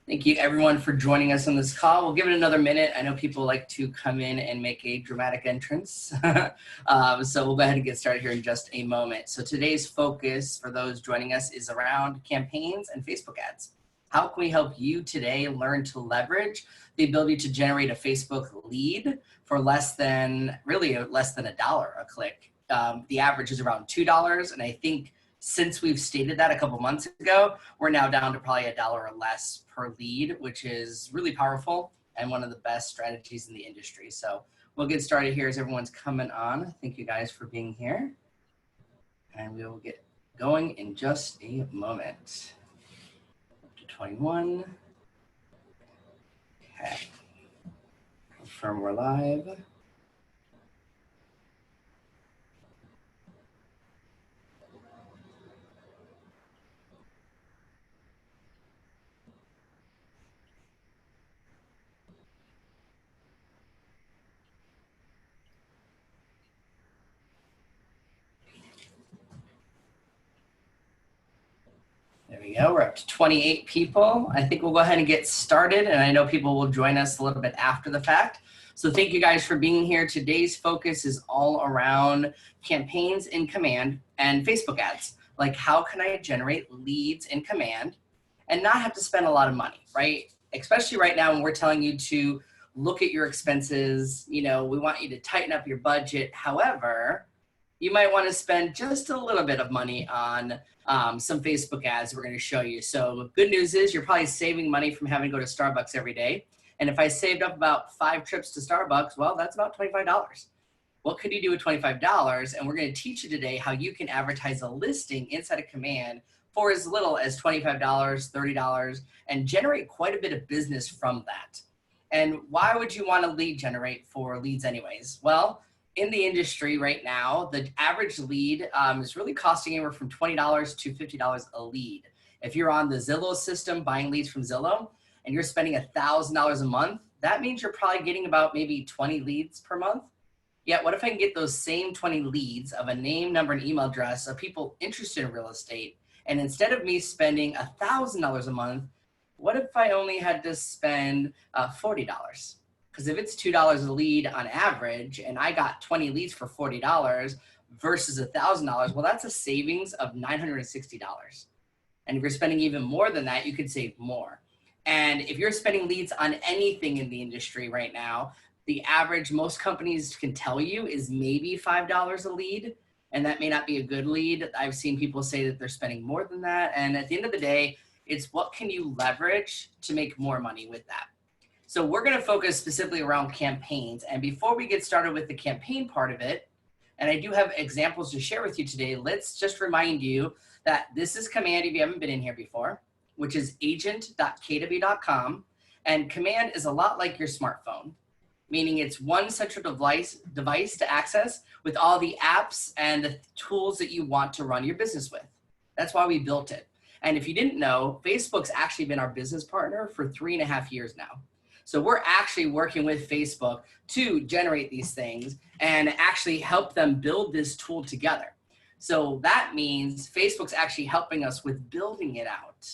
Thank you everyone for joining us on this call. We'll give it another minute. I know people like to come in and make a dramatic entrance. So we'll go ahead and get started here in just a moment. So today's focus for those joining us is around campaigns and Facebook ads. How can we help you today learn to leverage the ability to generate a Facebook lead for less than $1 a click? The average is around $2, and I think since we've stated that a couple months ago, we're now down to probably $1 or less per lead, which is really powerful and one of the best strategies in the industry. So we'll get started here as everyone's coming on. Thank you guys for being here. And we will get going in just a moment. Up to 21. Okay. Confirm we're live. There we go. We're up to 28 people. I think we'll go ahead and get started. And I know people will join us a little bit after the fact. So thank you guys for being here. Today's focus is all around campaigns in Command and Facebook ads. Like, how can I generate leads in Command and not have to spend a lot of money, right? Especially right now when we're telling you to look at your expenses. You know, we want you to tighten up your budget. However, you might want to spend just a little bit of money on some Facebook ads we're going to show you. So good news is you're probably saving money from having to go to Starbucks every day. And if I saved up about 5 trips to Starbucks, well, that's about $25. What could you do with $25? And we're going to teach you today how you can advertise a listing inside of Command for as little as $25, $30, and generate quite a bit of business from that. And why would you want to lead generate for leads anyways? Well, in the industry right now, the average lead is really costing anywhere from $20 to $50 a lead. If you're on the Zillow system buying leads from Zillow and you're spending $1,000 a month, that means you're probably getting about maybe 20 leads per month. Yet what if I can get those same 20 leads of a name, number, and email address of people interested in real estate, and instead of me spending $1,000 a month, what if I only had to spend $40? Because if it's $2 a lead on average and I got 20 leads for $40 versus $1,000, well, that's a savings of $960. And if you're spending even more than that, you could save more. And if you're spending leads on anything in the industry right now, the average most companies can tell you is maybe $5 a lead. And that may not be a good lead. I've seen people say that they're spending more than that. And at the end of the day, it's what can you leverage to make more money with that? So we're going to focus specifically around campaigns. And before we get started with the campaign part of it, and I do have examples to share with you today, let's just remind you that this is Command if you haven't been in here before, which is agent.kw.com. And Command is a lot like your smartphone, meaning it's one central device to access with all the apps and the tools that you want to run your business with. That's why we built it. And if you didn't know, Facebook's actually been our business partner for 3.5 years now. So we're actually working with Facebook to generate these things and actually help them build this tool together. So that means Facebook's actually helping us with building it out.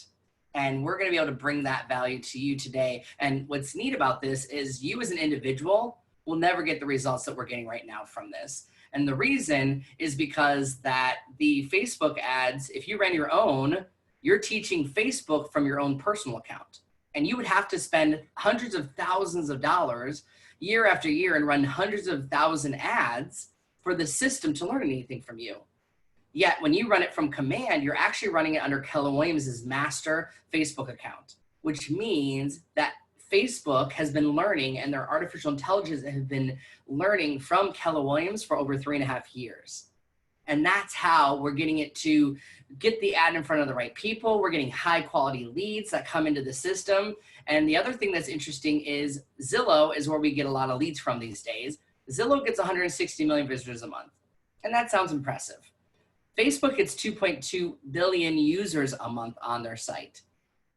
And we're going to be able to bring that value to you today. And what's neat about this is you as an individual will never get the results that we're getting right now from this. And the reason is because that the Facebook ads, if you ran your own, you're teaching Facebook from your own personal account. And you would have to spend hundreds of thousands of dollars year after year and run hundreds of thousand ads for the system to learn anything from you. Yet when you run it from Command, you're actually running it under Keller Williams' master Facebook account, which means that Facebook has been learning and their artificial intelligence have been learning from Keller Williams for over 3.5 years. And that's how we're getting it to get the ad in front of the right people. We're getting high quality leads that come into the system. And the other thing that's interesting is Zillow is where we get a lot of leads from these days. Zillow gets 160 million visitors a month. And that sounds impressive. Facebook gets 2.2 billion users a month on their site.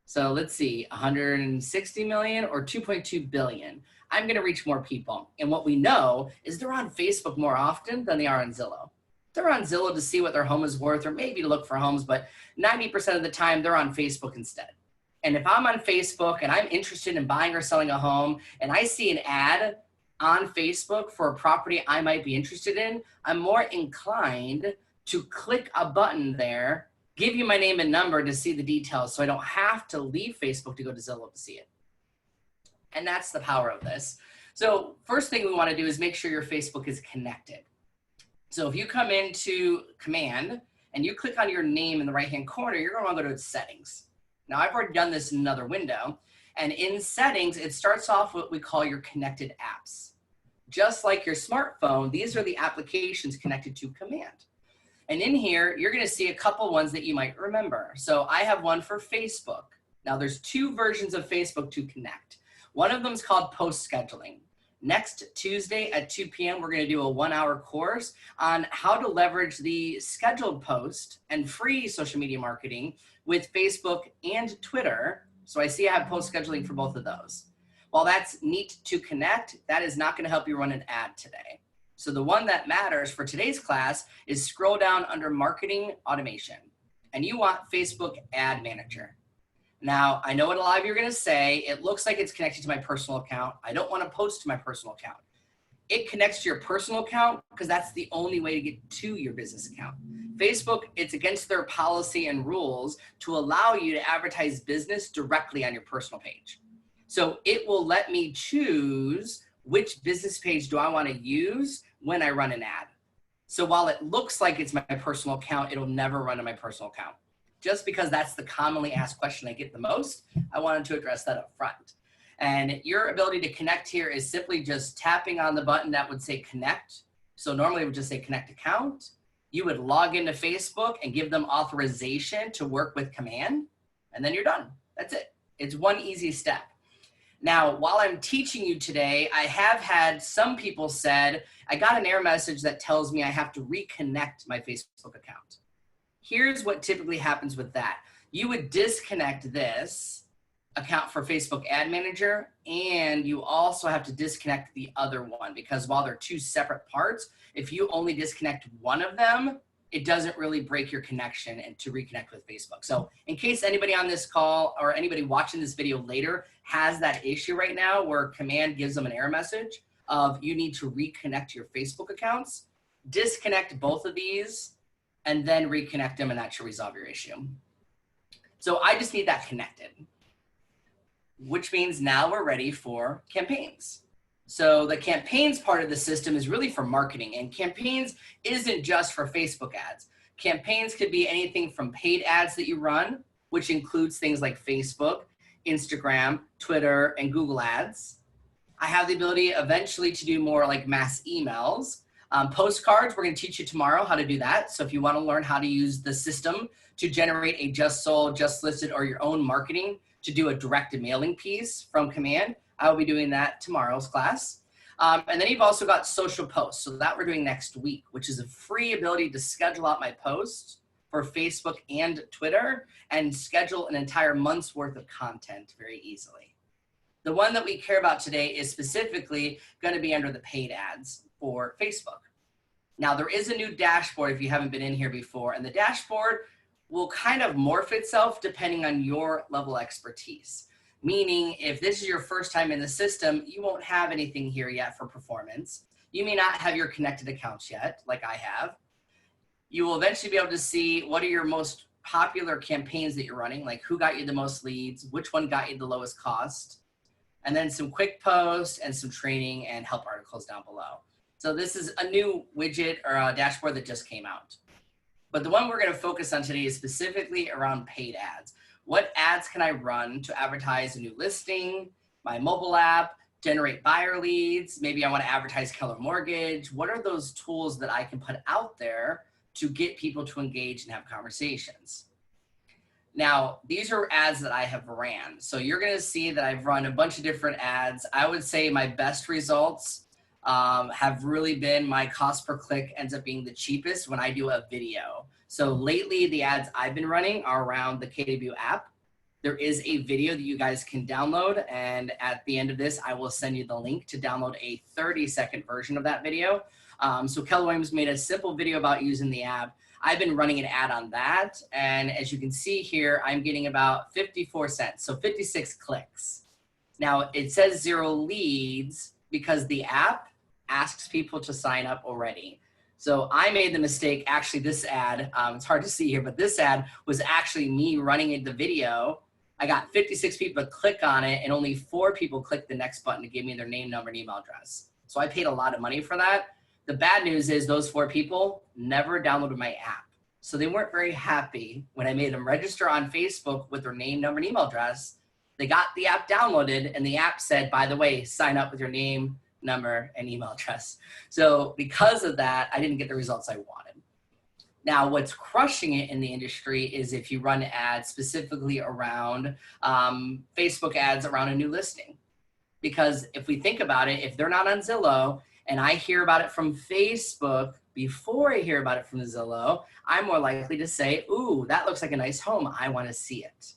So let's see, 160 million or 2.2 billion. I'm going to reach more people. And what we know is they're on Facebook more often than they are on Zillow. They're on Zillow to see what their home is worth or maybe to look for homes, but 90% of the time they're on Facebook instead. And if I'm on Facebook and I'm interested in buying or selling a home and I see an ad on Facebook for a property I might be interested in, I'm more inclined to click a button there, give you my name and number to see the details so I don't have to leave Facebook to go to Zillow to see it. And that's the power of this. So first thing we want to do is make sure your Facebook is connected. So if you come into Command and you click on your name in the right-hand corner, you're going to want to go to Settings. Now I've already done this in another window, and in Settings, it starts off what we call your connected apps. Just like your smartphone, these are the applications connected to Command. And in here, you're going to see a couple ones that you might remember. So I have one for Facebook. Now there's two versions of Facebook to connect. One of them is called Post Scheduling. Next Tuesday at 2 p.m., we're going to do a 1-hour course on how to leverage the scheduled post and free social media marketing with Facebook and Twitter. So I see I have post scheduling for both of those. While that's neat to connect, that is not going to help you run an ad today. So the one that matters for today's class is scroll down under Marketing Automation, and you want Facebook Ad Manager. Now, I know what a lot of you are going to say. It looks like it's connected to my personal account. I don't want to post to my personal account. It connects to your personal account because that's the only way to get to your business account. Facebook, it's against their policy and rules to allow you to advertise business directly on your personal page. So it will let me choose which business page do I want to use when I run an ad. So while it looks like it's my personal account, it'll never run on my personal account. Just because that's the commonly asked question I get the most, I wanted to address that up front. And your ability to connect here is simply just tapping on the button that would say connect. So normally it would just say connect account. You would log into Facebook and give them authorization to work with Command, and then you're done. That's it. It's one easy step. Now, while I'm teaching you today, I have had some people said, I got an error message that tells me I have to reconnect my Facebook account. Here's what typically happens with that. You would disconnect this account for Facebook Ad Manager, and you also have to disconnect the other one because while they're two separate parts, if you only disconnect one of them, it doesn't really break your connection and to reconnect with Facebook. So in case anybody on this call or anybody watching this video later has that issue right now where Command gives them an error message of you need to reconnect your Facebook accounts, disconnect both of these and then reconnect them, and that should resolve your issue. So I just need that connected, which means now we're ready for campaigns. So the campaigns part of the system is really for marketing, and campaigns isn't just for Facebook ads. Campaigns could be anything from paid ads that you run, which includes things like Facebook, Instagram, Twitter, and Google ads. I have the ability eventually to do more like mass emails. Postcards, we're going to teach you tomorrow how to do that. So if you want to learn how to use the system to generate a just sold, just listed, or your own marketing to do a direct mailing piece from Command, I will be doing that tomorrow's class. And then you've also got social posts. So that we're doing next week, which is a free ability to schedule out my posts for Facebook and Twitter and schedule an entire month's worth of content very easily. The one that we care about today is specifically going to be under the paid ads for Facebook. Now there is a new dashboard if you haven't been in here before, and the dashboard will kind of morph itself depending on your level of expertise. Meaning if this is your first time in the system, you won't have anything here yet for performance. You may not have your connected accounts yet, like I have. You will eventually be able to see what are your most popular campaigns that you're running, like who got you the most leads, which one got you the lowest cost, and then some quick posts and some training and help articles down below. So this is a new widget or a dashboard that just came out. But the one we're going to focus on today is specifically around paid ads. What ads can I run to advertise a new listing, my mobile app, generate buyer leads? Maybe I want to advertise Keller Mortgage. What are those tools that I can put out there to get people to engage and have conversations? Now, these are ads that I have ran. So you're going to see that I've run a bunch of different ads. I would say my best results have really been my cost per click ends up being the cheapest when I do a video. So lately, the ads I've been running are around the KW app. There is a video that you guys can download, and at the end of this, I will send you the link to download a 30-second version of that video. So Keller Williams made a simple video about using the app. I've been running an ad on that. And as you can see here, I'm getting about 54 cents. So 56 clicks. Now it says 0 leads because the app asks people to sign up already. So I made the mistake, actually this ad, it's hard to see here, but this ad was actually me running the video. I got 56 people to click on it and only 4 people clicked the next button to give me their name, number, and email address. So I paid a lot of money for that. The bad news is those 4 people never downloaded my app. So they weren't very happy when I made them register on Facebook with their name, number, and email address. They got the app downloaded and the app said, by the way, sign up with your name, number, and email address. So because of that, I didn't get the results I wanted. Now, what's crushing it in the industry is if you run ads specifically around Facebook ads around a new listing. Because if we think about it, if they're not on Zillow and I hear about it from Facebook before I hear about it from Zillow, I'm more likely to say, ooh, that looks like a nice home. I want to see it.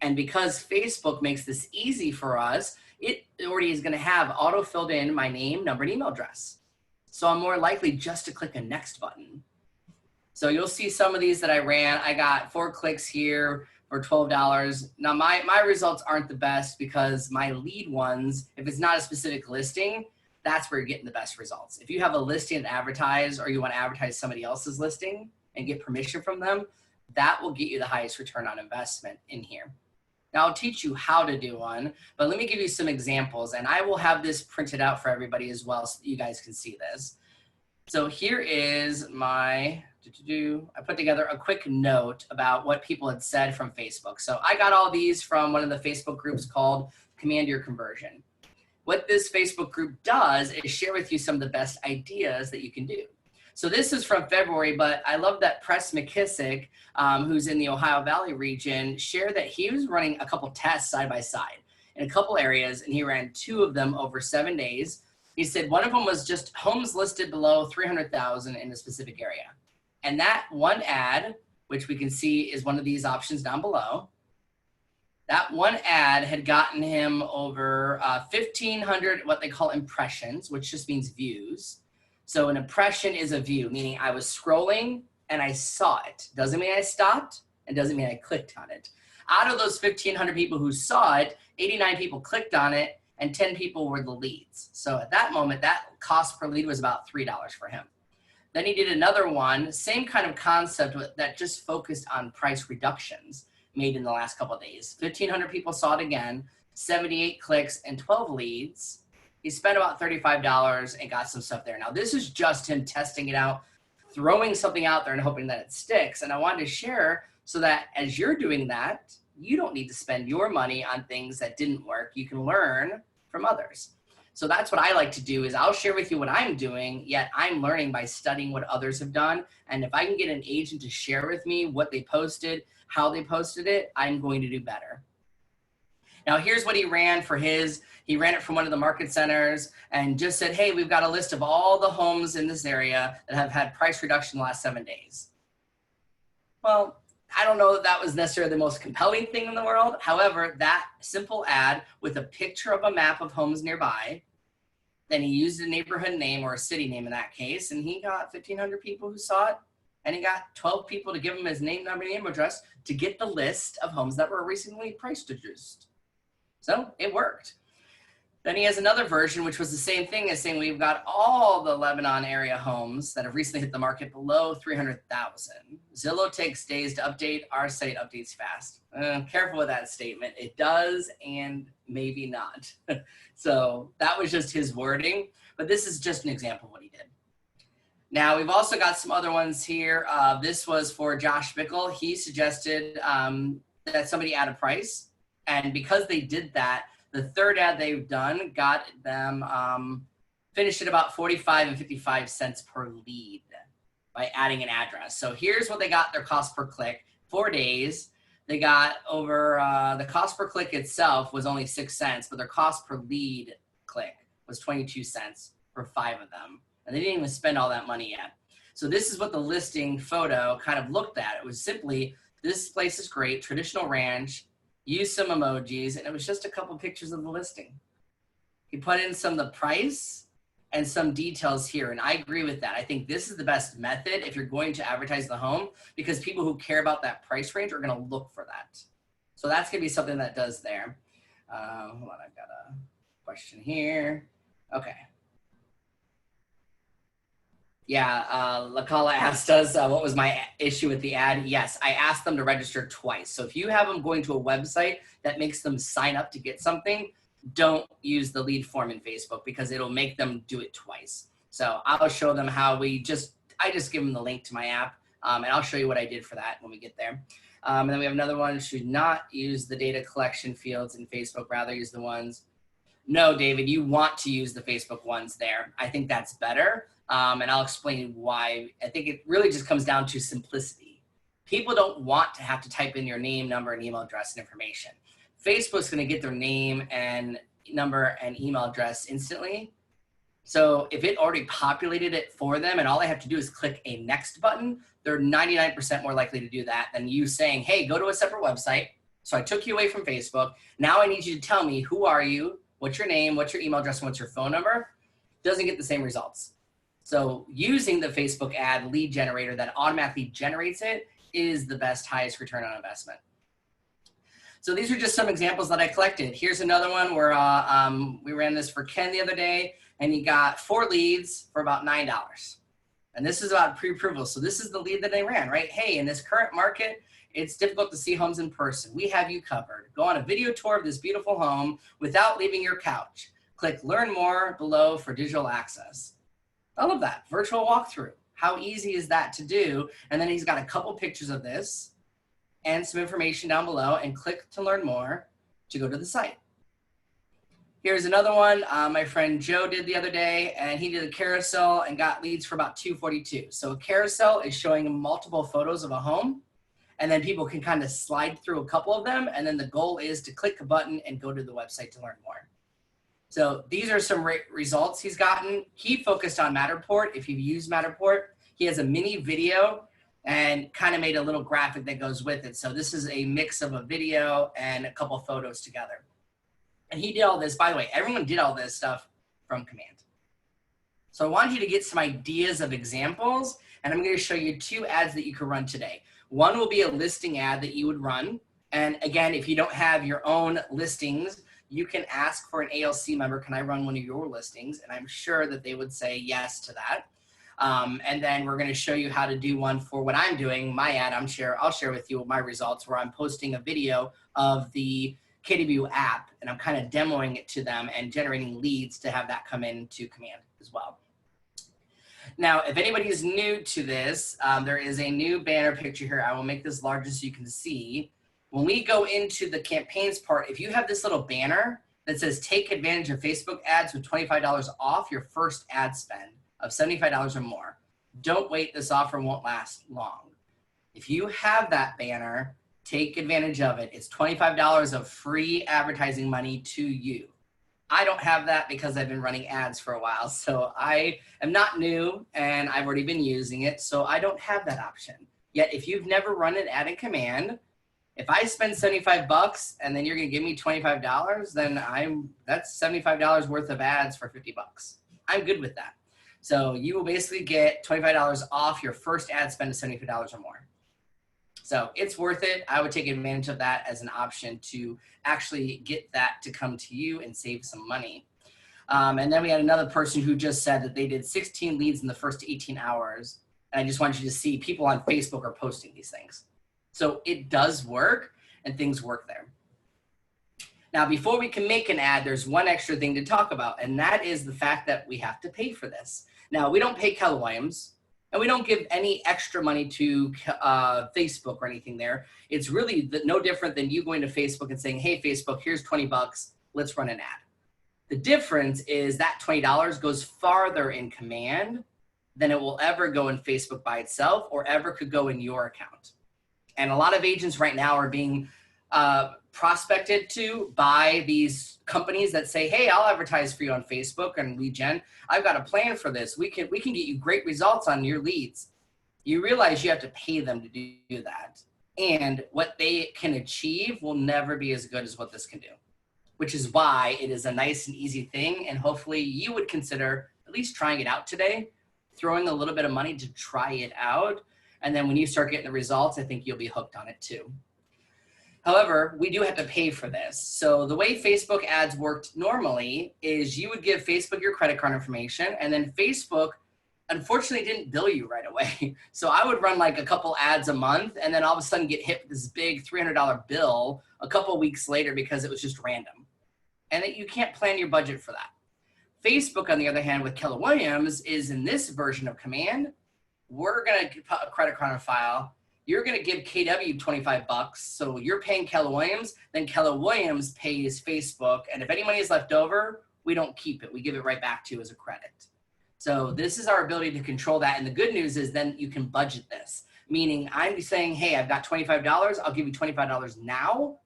And because Facebook makes this easy for us, it already is going to have auto filled in my name, number, and email address. So I'm more likely just to click a next button. So you'll see some of these that I ran. I got 4 clicks here for $12. Now my results aren't the best because my lead ones, if it's not a specific listing, that's where you're getting the best results. If you have a listing to advertise or you want to advertise somebody else's listing and get permission from them, that will get you the highest return on investment in here. Now I'll teach you how to do one, but let me give you some examples and I will have this printed out for everybody as well so that you guys can see this. So here is my, I put together a quick note about what people had said from Facebook. So I got all these from one of the Facebook groups called Command Your Conversion. What this Facebook group does is share with you some of the best ideas that you can do. So this is from February, but I love that Press McKissick, who's in the Ohio Valley region, shared that he was running a couple tests side by side in a couple areas, and he ran 2 of them over 7 days. He said one of them was just homes listed below 300,000 in a specific area. And that one ad, which we can see is one of these options down below, that one ad had gotten him over 1,500 what they call impressions, which just means views. So an impression is a view, meaning I was scrolling and I saw it. Doesn't mean I stopped and doesn't mean I clicked on it. Out of those 1,500 people who saw it, 89 people clicked on it and 10 people were the leads. So at that moment, that cost per lead was about $3 for him. Then he did another one, same kind of concept that just focused on price reductions made in the last couple of days. 1,500 people saw it again, 78 clicks and 12 leads. He spent about $35 and got some stuff there. Now this is just him testing it out, throwing something out there and hoping that it sticks. And I wanted to share so that as you're doing that, you don't need to spend your money on things that didn't work. You can learn from others. So that's what I like to do is I'll share with you what I'm doing, yet I'm learning by studying what others have done. And if I can get an agent to share with me what they posted, how they posted it, I'm going to do better. Now here's what he ran for his. He ran it from one of the market centers and just said, hey, we've got a list of all the homes in this area that have had price reduction in the last 7 days. Well, I don't know that that was necessarily the most compelling thing in the world. However, that simple ad with a picture of a map of homes nearby, then he used a neighborhood name or a city name in that case, and he got 1,500 people who saw it, and he got 12 people to give him his name, number, and email address to get the list of homes that were recently price reduced. So it worked. Then he has another version, which was the same thing as saying we've got all the Lebanon area homes that have recently hit the market below 300,000. Zillow takes days to update. Our site updates fast. Careful with that statement. It does and maybe not. So that was just his wording, but this is just an example of what he did. Now we've also got some other ones here. This was for Josh Bickle. He suggested that somebody add a price, and because they did that, the third ad they've done got them finished at about 45 and 55 cents per lead by adding an address. So here's what they got their cost per click. 4 days, they got over, the cost per click itself was only 6 cents, but their cost per lead click was 22 cents for 5 of them. And they didn't even spend all that money yet. So this is what the listing photo kind of looked at. It was simply, this place is great, traditional ranch, use some emojis, and it was just a couple pictures of the listing. He put in some of the price, and some details here. And I agree with that. I think this is the best method if you're going to advertise the home, because people who care about that price range are going to look for that. So that's going to be something that does there. Hold on, I've got a question here. Okay. Yeah, Lakala asked us what was my issue with the ad. Yes, I asked them to register twice. So if you have them going to a website that makes them sign up to get something, don't use the lead form in Facebook, because it'll make them do it twice. So I'll show them how I just give them the link to my app, and I'll show you what I did for that when we get there. And then we have another one: should not use the data collection fields in Facebook, rather use the ones. No, David, you want to use the Facebook ones there. I think that's better. And I'll explain why. I think it really just comes down to simplicity. People don't want to have to type in your name, number, and email address and information. Facebook's going to get their name and number and email address instantly. So if it already populated it for them and all they have to do is click a next button, they're 99% more likely to do that than you saying, hey, go to a separate website. So I took you away from Facebook. Now I need you to tell me, who are you? What's your name? What's your email address? And what's your phone number? Doesn't get the same results. So using the Facebook ad lead generator that automatically generates it is the best, highest return on investment. So these are just some examples that I collected. Here's another one where we ran this for Ken the other day, and he got 4 leads for about $9. And this is about pre-approval. So this is the lead that I ran, right? Hey, in this current market, it's difficult to see homes in person. We have you covered. Go on a video tour of this beautiful home without leaving your couch. Click learn more below for digital access. I love that. Virtual walkthrough. How easy is that to do? And then he's got a couple pictures of this and some information down below, and click to learn more to go to the site. Here's another one my friend Joe did the other day, and he did a carousel and got leads for about $242. So a carousel is showing multiple photos of a home, and then people can kind of slide through a couple of them, and then the goal is to click a button and go to the website to learn more. So these are some results he's gotten. He focused on Matterport. If you've used Matterport, he has a mini video and kind of made a little graphic that goes with it. So this is a mix of a video and a couple photos together. And he did all this, by the way, everyone did all this stuff from command. So I want you to get some ideas of examples, and I'm going to show you 2 ads that you can run today. One will be a listing ad that you would run. And again, if you don't have your own listings, you can ask for an ALC member, can I run one of your listings? And I'm sure that they would say yes to that. And then we're going to show you how to do one for what I'm doing, my ad. I'll share with you my results, where I'm posting a video of the KW app, and I'm kind of demoing it to them and generating leads to have that come into command as well. Now, if anybody is new to this, there is a new banner picture here. I will make this larger so you can see. When we go into the campaigns part, if you have this little banner that says take advantage of Facebook ads with $25 off your first ad spend of $75 or more, don't wait. This offer won't last long. If you have that banner, take advantage of it. It's $25 of free advertising money to you. I don't have that because I've been running ads for a while. So I am not new and I've already been using it. So I don't have that option. Yet if you've never run an ad in command, if I spend 75 bucks and then you're going to give me $25, then that's $75 worth of ads for 50 bucks. I'm good with that. So you will basically get $25 off your first ad spend of $75 or more. So it's worth it. I would take advantage of that as an option to actually get that to come to you and save some money. And then we had another person who just said that they did 16 leads in the first 18 hours. And I just want you to see people on Facebook are posting these things. So it does work, and things work there. Now, before we can make an ad, there's one extra thing to talk about, and that is the fact that we have to pay for this. Now, we don't pay Keller Williams, and we don't give any extra money to Facebook or anything there. It's really no different than you going to Facebook and saying, hey, Facebook, here's 20 bucks. Let's run an ad. The difference is that $20 goes farther in command than it will ever go in Facebook by itself or ever could go in your account. And a lot of agents right now are being prospected to by these companies that say, hey, I'll advertise for you on Facebook and lead gen. I've got a plan for this. We can get you great results on your leads. You realize you have to pay them to do that. And what they can achieve will never be as good as what this can do, which is why it is a nice and easy thing. And hopefully you would consider at least trying it out today, throwing a little bit of money to try it out. And then when you start getting the results, I think you'll be hooked on it too. However, we do have to pay for this. So the way Facebook ads worked normally is you would give Facebook your credit card information, and then Facebook unfortunately didn't bill you right away. So I would run like a couple ads a month and then all of a sudden get hit with this big $300 bill a couple weeks later because it was just random. And you can't plan your budget for that. Facebook, on the other hand, with Keller Williams is in this version of Command. We're going to put a credit card on file. You're going to give KW 25 bucks. So you're paying Keller Williams, then Keller Williams pays Facebook. And if any money is left over, we don't keep it. We give it right back to you as a credit. So this is our ability to control that. And the good news is then you can budget this, meaning I'm saying, hey, I've got $25. I'll give you $25 now.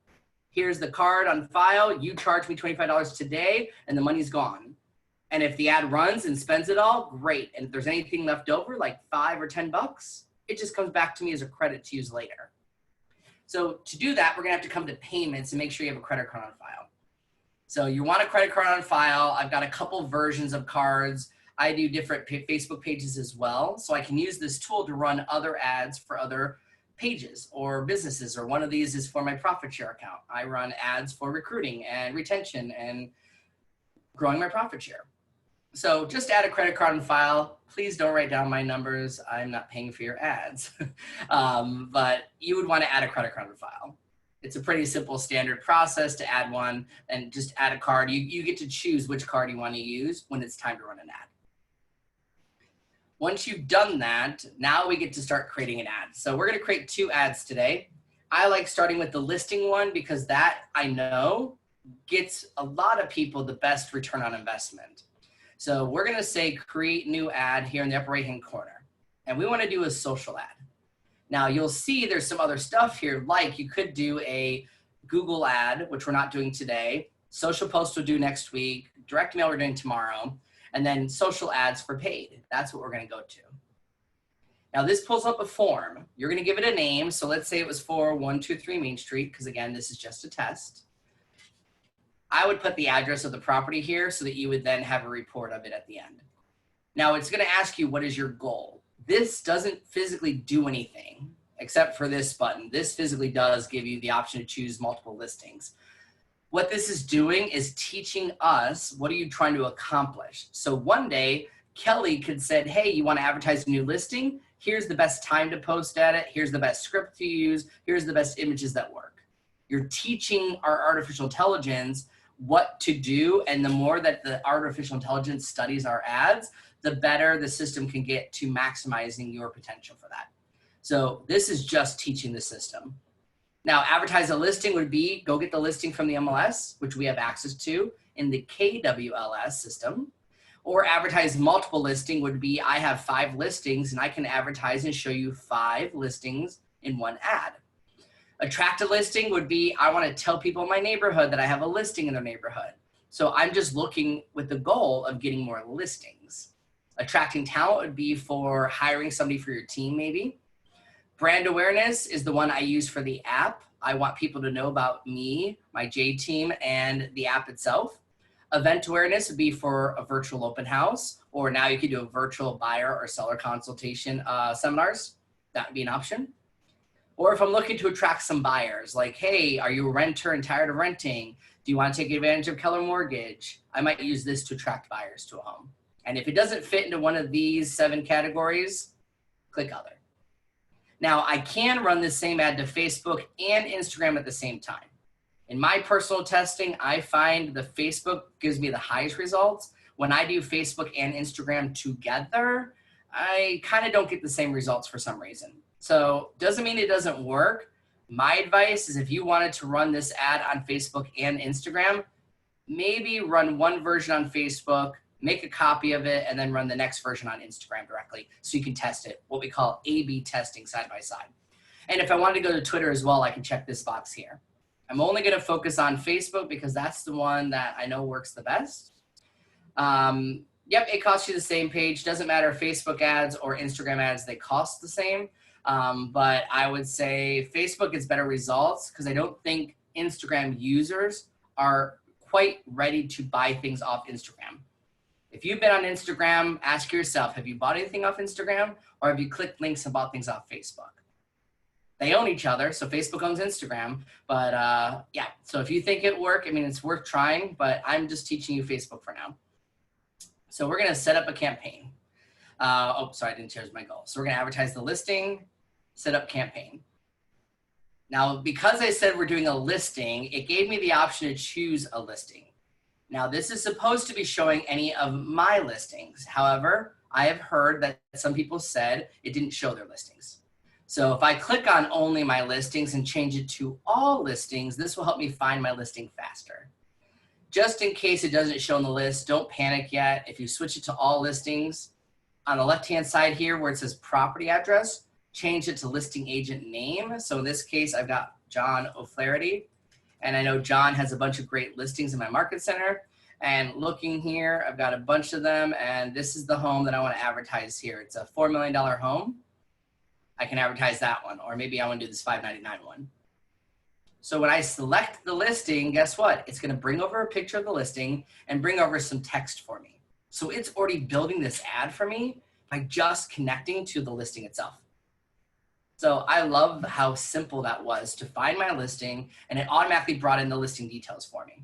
Here's the card on file. You charge me $25 today and the money's gone. And if the ad runs and spends it all, great. And if there's anything left over, like 5 or 10 bucks, it just comes back to me as a credit to use later. So to do that, we're gonna have to come to payments and make sure you have a credit card on file. So you want a credit card on file. I've got a couple versions of cards. I do different Facebook pages as well. So I can use this tool to run other ads for other pages or businesses, or one of these is for my profit share account. I run ads for recruiting and retention and growing my profit share. So just add a credit card on file. Please don't write down my numbers. I'm not paying for your ads. But you would want to add a credit card on file. It's a pretty simple standard process to add one and just add a card. You get to choose which card you want to use when it's time to run an ad. Once you've done that, now we get to start creating an ad. So we're going to create 2 ads today. I like starting with the listing one because that I know gets a lot of people the best return on investment. So we're going to say create new ad here in the upper right hand corner. And we want to do a social ad. Now you'll see there's some other stuff here, like you could do a Google ad, which we're not doing today. Social post we'll do next week. Direct mail we're doing tomorrow. And then social ads for paid. That's what we're going to go to. Now this pulls up a form. You're going to give it a name. So let's say it was for 123 Main Street, because again, this is just a test. I would put the address of the property here so that you would then have a report of it at the end. Now it's going to ask you, what is your goal? This doesn't physically do anything except for this button. This physically does give you the option to choose multiple listings. What this is doing is teaching us, what are you trying to accomplish? So one day, Kelly could said, hey, you want to advertise a new listing? Here's the best time to post at it. Here's the best script to use. Here's the best images that work. You're teaching our artificial intelligence what to do. And the more that the artificial intelligence studies our ads, the better the system can get to maximizing your potential for that. So this is just teaching the system. Now, advertise a listing would be go get the listing from the MLS, which we have access to in the KWLS system. Or advertise multiple listing would be I have 5 listings and I can advertise and show you 5 listings in one ad. Attract a listing would be I want to tell people in my neighborhood that I have a listing in their neighborhood. So I'm just looking with the goal of getting more listings. Attracting talent would be for hiring somebody for your team maybe. Brand awareness is the one I use for the app. I want people to know about me, my J team, and the app itself. Event awareness would be for a virtual open house, or now you could do a virtual buyer or seller consultation seminars. That would be an option. Or if I'm looking to attract some buyers, like, hey, are you a renter and tired of renting? Do you want to take advantage of Keller Mortgage? I might use this to attract buyers to a home. And if it doesn't fit into one of these 7 categories, click other. Now, I can run this same ad to Facebook and Instagram at the same time. In my personal testing, I find the Facebook gives me the highest results. When I do Facebook and Instagram together, I kind of don't get the same results for some reason. So doesn't mean it doesn't work. My advice is if you wanted to run this ad on Facebook and Instagram, maybe run one version on Facebook, make a copy of it, and then run the next version on Instagram directly so you can test it, what we call A/B testing side by side. And if I wanted to go to Twitter as well, I can check this box here. I'm only going to focus on Facebook because that's the one that I know works the best. Yep, it costs you the same page. Doesn't matter Facebook ads or Instagram ads, they cost the same. But I would say Facebook gets better results because I don't think Instagram users are quite ready to buy things off Instagram. If you've been on Instagram, ask yourself, have you bought anything off Instagram, or have you clicked links and bought things off Facebook? They own each other, so Facebook owns Instagram. But yeah, so if you think it work, I mean, it's worth trying, but I'm just teaching you Facebook for now. So we're gonna set up a campaign. Oh, sorry, I didn't change my goal. So we're gonna advertise the listing, set up campaign. Now, because I said we're doing a listing, it gave me the option to choose a listing. Now, this is supposed to be showing any of my listings. However, I have heard that some people said it didn't show their listings. So if I click on only my listings and change it to all listings, this will help me find my listing faster. Just in case it doesn't show in the list, don't panic yet. If you switch it to all listings, on the left-hand side here where it says property address, change it to listing agent name. So in this case, I've got John O'Flaherty. And I know John has a bunch of great listings in my market center. And looking here, I've got a bunch of them. And this is the home that I want to advertise here. It's a $4 million home. I can advertise that one. Or maybe I want to do this $599 one. So when I select the listing, guess what? It's going to bring over a picture of the listing and bring over some text for me. So it's already building this ad for me by just connecting to the listing itself. So I love how simple that was to find my listing, and it automatically brought in the listing details for me.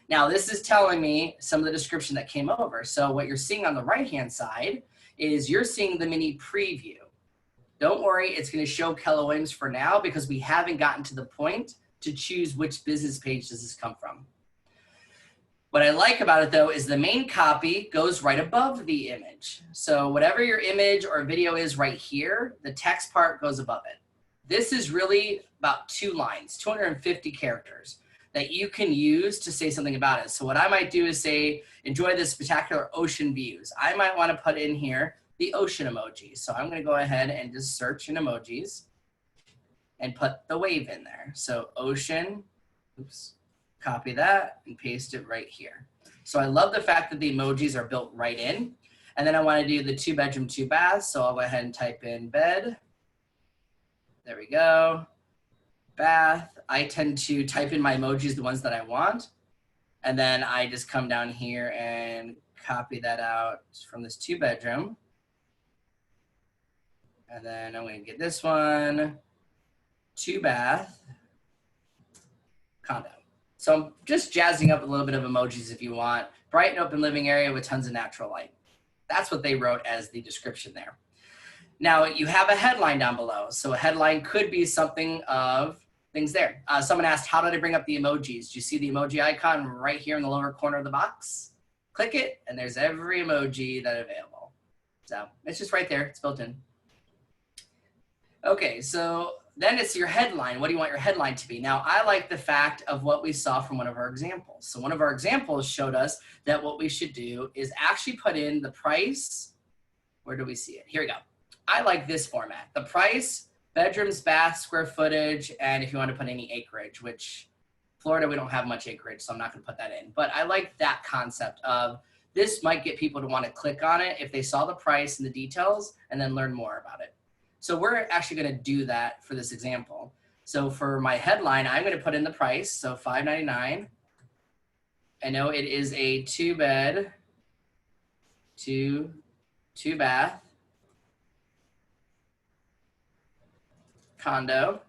Now this is telling me some of the description that came over. So what you're seeing on the right-hand side is you're seeing the mini preview. Don't worry, it's going to show Keller Williams for now because we haven't gotten to the point to choose which business page does this come from. What I like about it though is the main copy goes right above the image. So whatever your image or video is right here, the text part goes above it. This is really about 2 lines, 250 characters that you can use to say something about it. So what I might do is say, enjoy the spectacular ocean views. I might want to put in here the ocean emoji. So I'm going to go ahead and just search in emojis and put the wave in there. So ocean, oops. Copy that and paste it right here. So I love the fact that the emojis are built right in. And then I want to do the 2-bedroom, 2-bath. So I'll go ahead and type in bed. There we go. Bath. I tend to type in my emojis, the ones that I want. And then I just come down here and copy that out from this 2-bedroom. And then I'm going to get this one, 2-bath, condo. So I'm just jazzing up a little bit of emojis if you want. Bright and open living area with tons of natural light. That's what they wrote as the description there. Now you have a headline down below. So a headline could be something of things there. Someone asked, how did I bring up the emojis? Do you see the emoji icon right here in the lower corner of the box? Click it and there's every emoji that's available. So it's just right there, it's built in. Okay, so then it's your headline. What do you want your headline to be? Now, I like the fact of what we saw from one of our examples. So one of our examples showed us that what we should do is actually put in the price. Where do we see it? Here we go. I like this format. The price, bedrooms, baths, square footage, and if you want to put any acreage, which Florida, we don't have much acreage, so I'm not going to put that in. But I like that concept of this might get people to want to click on it if they saw the price and the details and then learn more about it. So we're actually going to do that for this example. So for my headline, I'm going to put in the price. So $599. I know it is a 2-bed, 2-bath condo.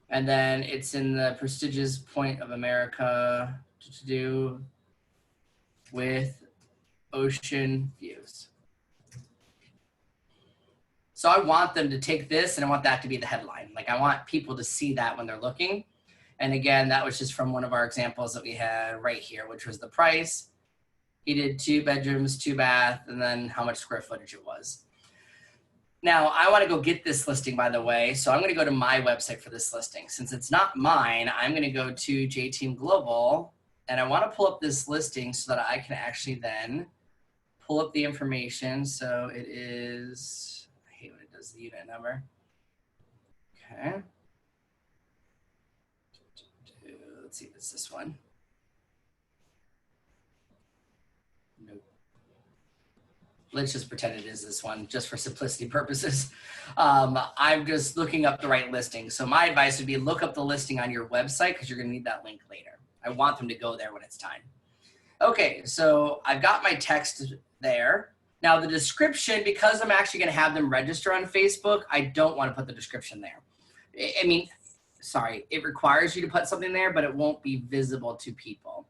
And then it's in the prestigious point of America to do with ocean views. So I want them to take this and I want that to be the headline. Like I want people to see that when they're looking. And again, that was just from one of our examples that we had right here, which was the price. He did 2 bedrooms, 2-bath, and then how much square footage it was. Now I want to go get this listing, by the way. So I'm going to go to my website for this listing. Since it's not mine, I'm going to go to JTeam Global and I want to pull up this listing so that I can actually then pull up the information. So it is, I hate when it does the unit number. Okay. Let's see if it's this one. Nope. Let's just pretend it is this one, just for simplicity purposes. I'm just looking up the right listing. So my advice would be look up the listing on your website because you're going to need that link later. I want them to go there when it's time. Okay, so I've got my text there. Now the description, because I'm actually going to have them register on Facebook, I don't want to put the description there. I mean, sorry, it requires you to put something there, but it won't be visible to people.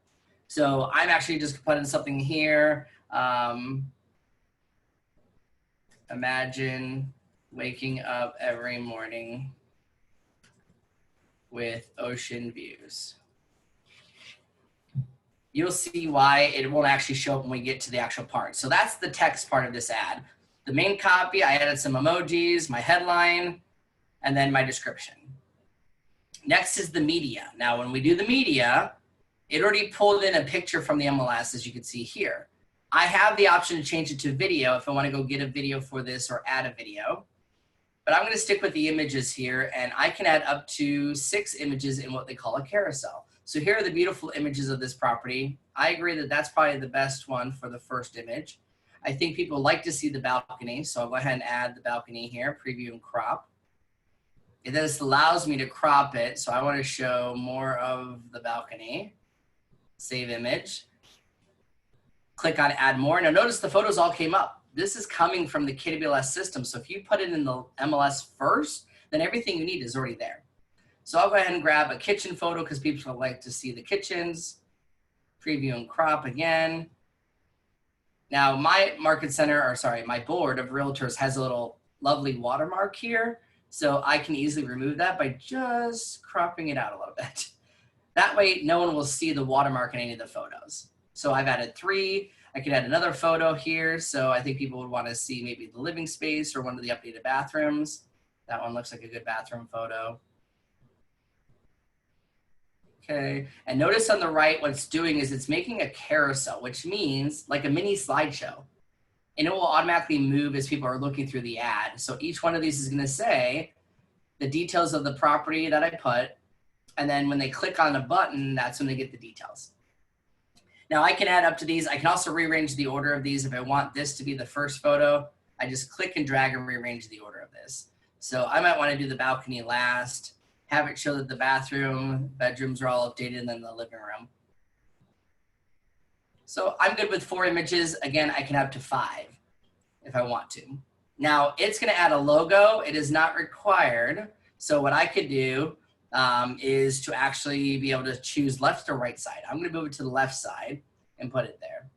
So I'm actually just putting something here. Imagine waking up every morning with ocean views. You'll see why it won't actually show up when we get to the actual part. So that's the text part of this ad. The main copy, I added some emojis, my headline, and then my description. Next is the media. Now, when we do the media, it already pulled in a picture from the MLS, as you can see here. I have the option to change it to video if I want to go get a video for this or add a video. But I'm going to stick with the images here, and I can add up to 6 images in what they call a carousel. So here are the beautiful images of this property. I agree that that's probably the best one for the first image. I think people like to see the balcony, so I'll go ahead and add the balcony here, preview and crop. This allows me to crop it, so I want to show more of the balcony. Save image. Click on add more. Now notice the photos all came up. This is coming from the KWS system, so if you put it in the MLS first, then everything you need is already there. So I'll go ahead and grab a kitchen photo because people like to see the kitchens. Preview and crop again. Now my my board of realtors has a little lovely watermark here. So I can easily remove that by just cropping it out a little bit. That way no one will see the watermark in any of the photos. So I've added 3. I could add another photo here. So I think people would want to see maybe the living space or one of the updated bathrooms. That one looks like a good bathroom photo. Okay, and notice on the right, what it's doing is it's making a carousel, which means like a mini slideshow. And it will automatically move as people are looking through the ad. So each one of these is going to say the details of the property that I put. And then when they click on a button, that's when they get the details. Now I can add up to these. I can also rearrange the order of these. If I want this to be the first photo, I just click and drag and rearrange the order of this. So I might want to do the balcony last, have it show that the bathroom, bedrooms are all updated, and then the living room. So I'm good with 4 images. Again, I can have to 5 if I want to. Now it's going to add a logo. It is not required. So what I could do is to actually be able to choose left or right side. I'm going to move it to the left side and put it there.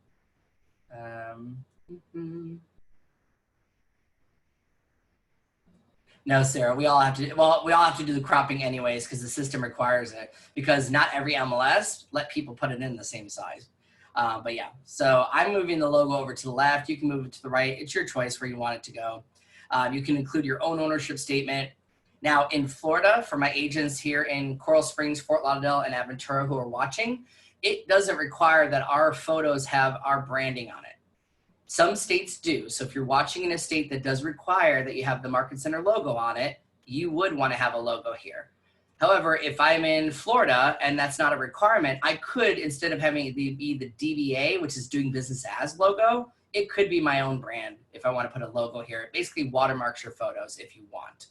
No, Sarah, we all have to do the cropping anyways because the system requires it, because not every MLS let people put it in the same size. But yeah, so I'm moving the logo over to the left. You can move it to the right. It's your choice where you want it to go. You can include your own ownership statement. Now in Florida, for my agents here in Coral Springs, Fort Lauderdale, and Aventura who are watching, it doesn't require that our photos have our branding on it. Some states do. So if you're watching in a state that does require that you have the Market Center logo on it, you would want to have a logo here. However, if I'm in Florida and that's not a requirement, I could, instead of having it be the DBA, which is doing business as logo, it could be my own brand if I want to put a logo here. It basically watermarks your photos if you want.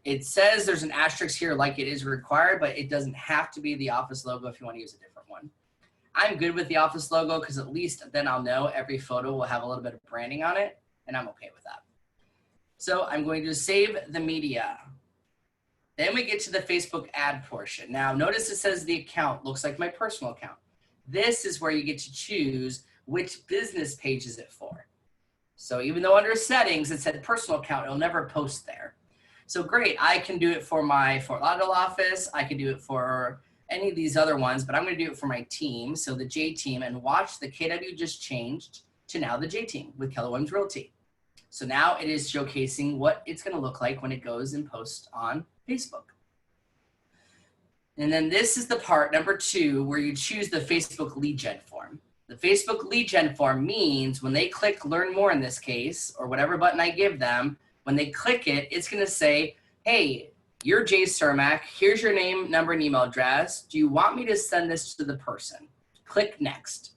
It says there's an asterisk here like it is required, but it doesn't have to be the office logo if you want to use a different one. I'm good with the office logo because at least then I'll know every photo will have a little bit of branding on it, and I'm okay with that. So I'm going to save the media. Then we get to the Facebook ad portion. Now notice it says the account looks like my personal account. This is where you get to choose which business page is it for. So even though under settings it said personal account, it'll never post there. So great, I can do it for my Fort Lauderdale office. I can do it for any of these other ones, but I'm going to do it for my team. So the J team, and watch the KW just changed to now the J team with Keller Williams Realty. So now it is showcasing what it's going to look like when it goes and posts on Facebook. And then this is the part number 2 where you choose the Facebook lead gen form. The Facebook lead gen form means when they click learn more in this case, or whatever button I give them, when they click it, it's going to say, hey, you're Jay Cermak. Here's your name, number, and email address. Do you want me to send this to the person? Click next.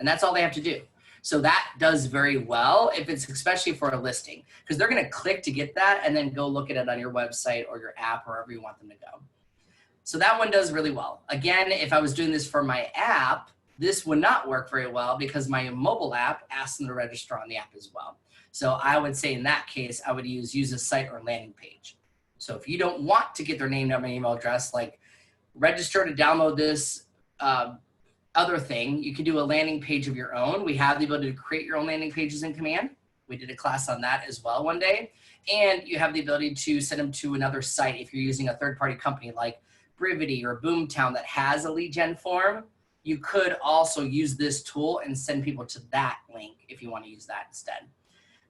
And that's all they have to do. So that does very well if it's especially for a listing, because they're going to click to get that and then go look at it on your website or your app or wherever you want them to go. So that one does really well. Again, if I was doing this for my app, This would not work very well because my mobile app asks them to register on the app as well. So I would say in that case, I would use a site or landing page. So if you don't want to get their name, number, and email address, like register to download this other thing, you can do a landing page of your own. We have the ability to create your own landing pages in Command. We did a class on that as well one day. And you have the ability to send them to another site if you're using a third-party company like Brivity or Boomtown that has a lead gen form. You could also use this tool and send people to that link if you want to use that instead.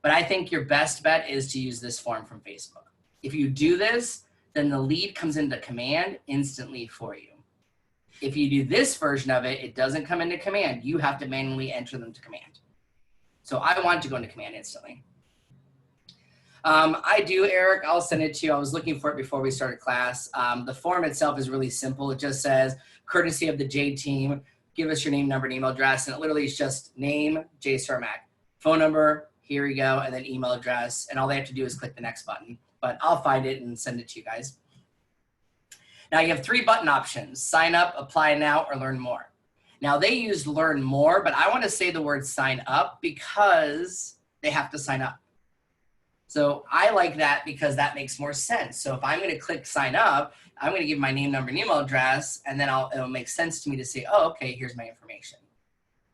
But I think your best bet is to use this form from Facebook. If you do this, then the lead comes into Command instantly for you. If you do this version of it, it doesn't come into Command. You have to manually enter them to Command. So I want to go into Command instantly. I do, Eric. I'll send it to you. I was looking for it before we started class. The form itself is really simple. It just says, courtesy of the J team, give us your name, number, and email address. And it literally is just name, J Starmac, phone number, here you go, and then email address. And all they have to do is click the next button. But I'll find it and send it to you guys. Now you have 3 button options: sign up, apply now, or learn more. Now they use learn more, but I want to say the word sign up because they have to sign up. So I like that because that makes more sense. So if I'm going to click sign up, I'm going to give my name, number, and email address, and then it'll make sense to me to say, oh, okay, here's my information.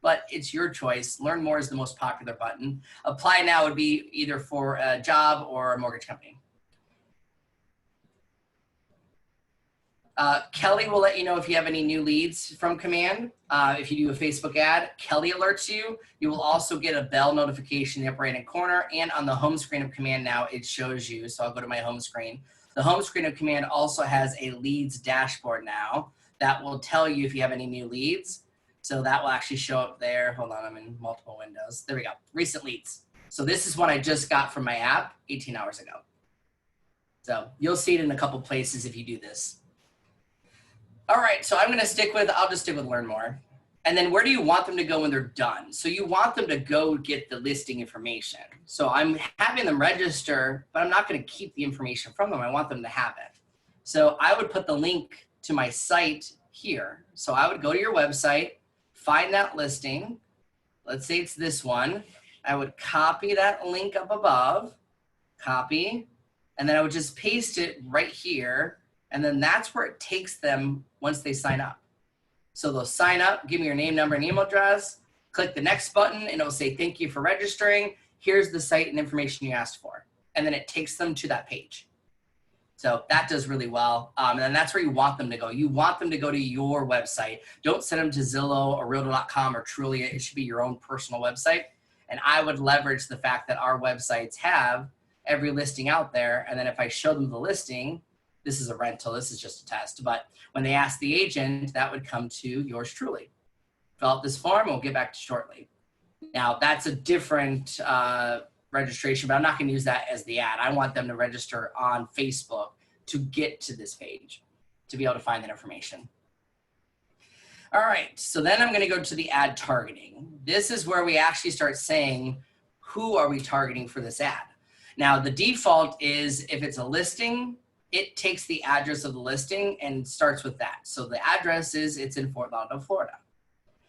But it's your choice. Learn more is the most popular button. Apply now would be either for a job or a mortgage company. Kelly will let you know if you have any new leads from Command. If you do a Facebook ad, Kelly alerts you. You will also get a bell notification in the upper right hand corner, and on the home screen of Command now, it shows you. So I'll go to my home screen. The home screen of Command also has a leads dashboard now that will tell you if you have any new leads. So that will actually show up there. Hold on, I'm in multiple windows. There we go, recent leads. So this is what I just got from my app 18 hours ago. So you'll see it in a couple places if you do this. All right, so I'll just stick with learn more. And then where do you want them to go when they're done? So you want them to go get the listing information. So I'm having them register, but I'm not going to keep the information from them. I want them to have it. So I would put the link to my site here. So I would go to your website, find that listing. Let's say it's this one. I would copy that link up above, copy, and then I would just paste it right here. And then that's where it takes them once they sign up. So they'll sign up, give me your name, number, and email address, click the next button, and it'll say, thank you for registering. Here's the site and information you asked for. And then it takes them to that page. So that does really well. And then that's where you want them to go. You want them to go to your website. Don't send them to Zillow or Realtor.com or Trulia. It should be your own personal website. And I would leverage the fact that our websites have every listing out there. And then if I show them the listing, this is a rental, this is just a test, but when they ask the agent, that would come to yours truly. Fill out this form, we'll get back to shortly. Now that's a different registration, but I'm not gonna use that as the ad. I want them to register on Facebook to get to this page, to be able to find that information. All right, so then I'm gonna go to the ad targeting. This is where we actually start saying, who are we targeting for this ad? Now the default is if it's a listing, it takes the address of the listing and starts with that. So the address is, it's in Fort Lauderdale, Florida.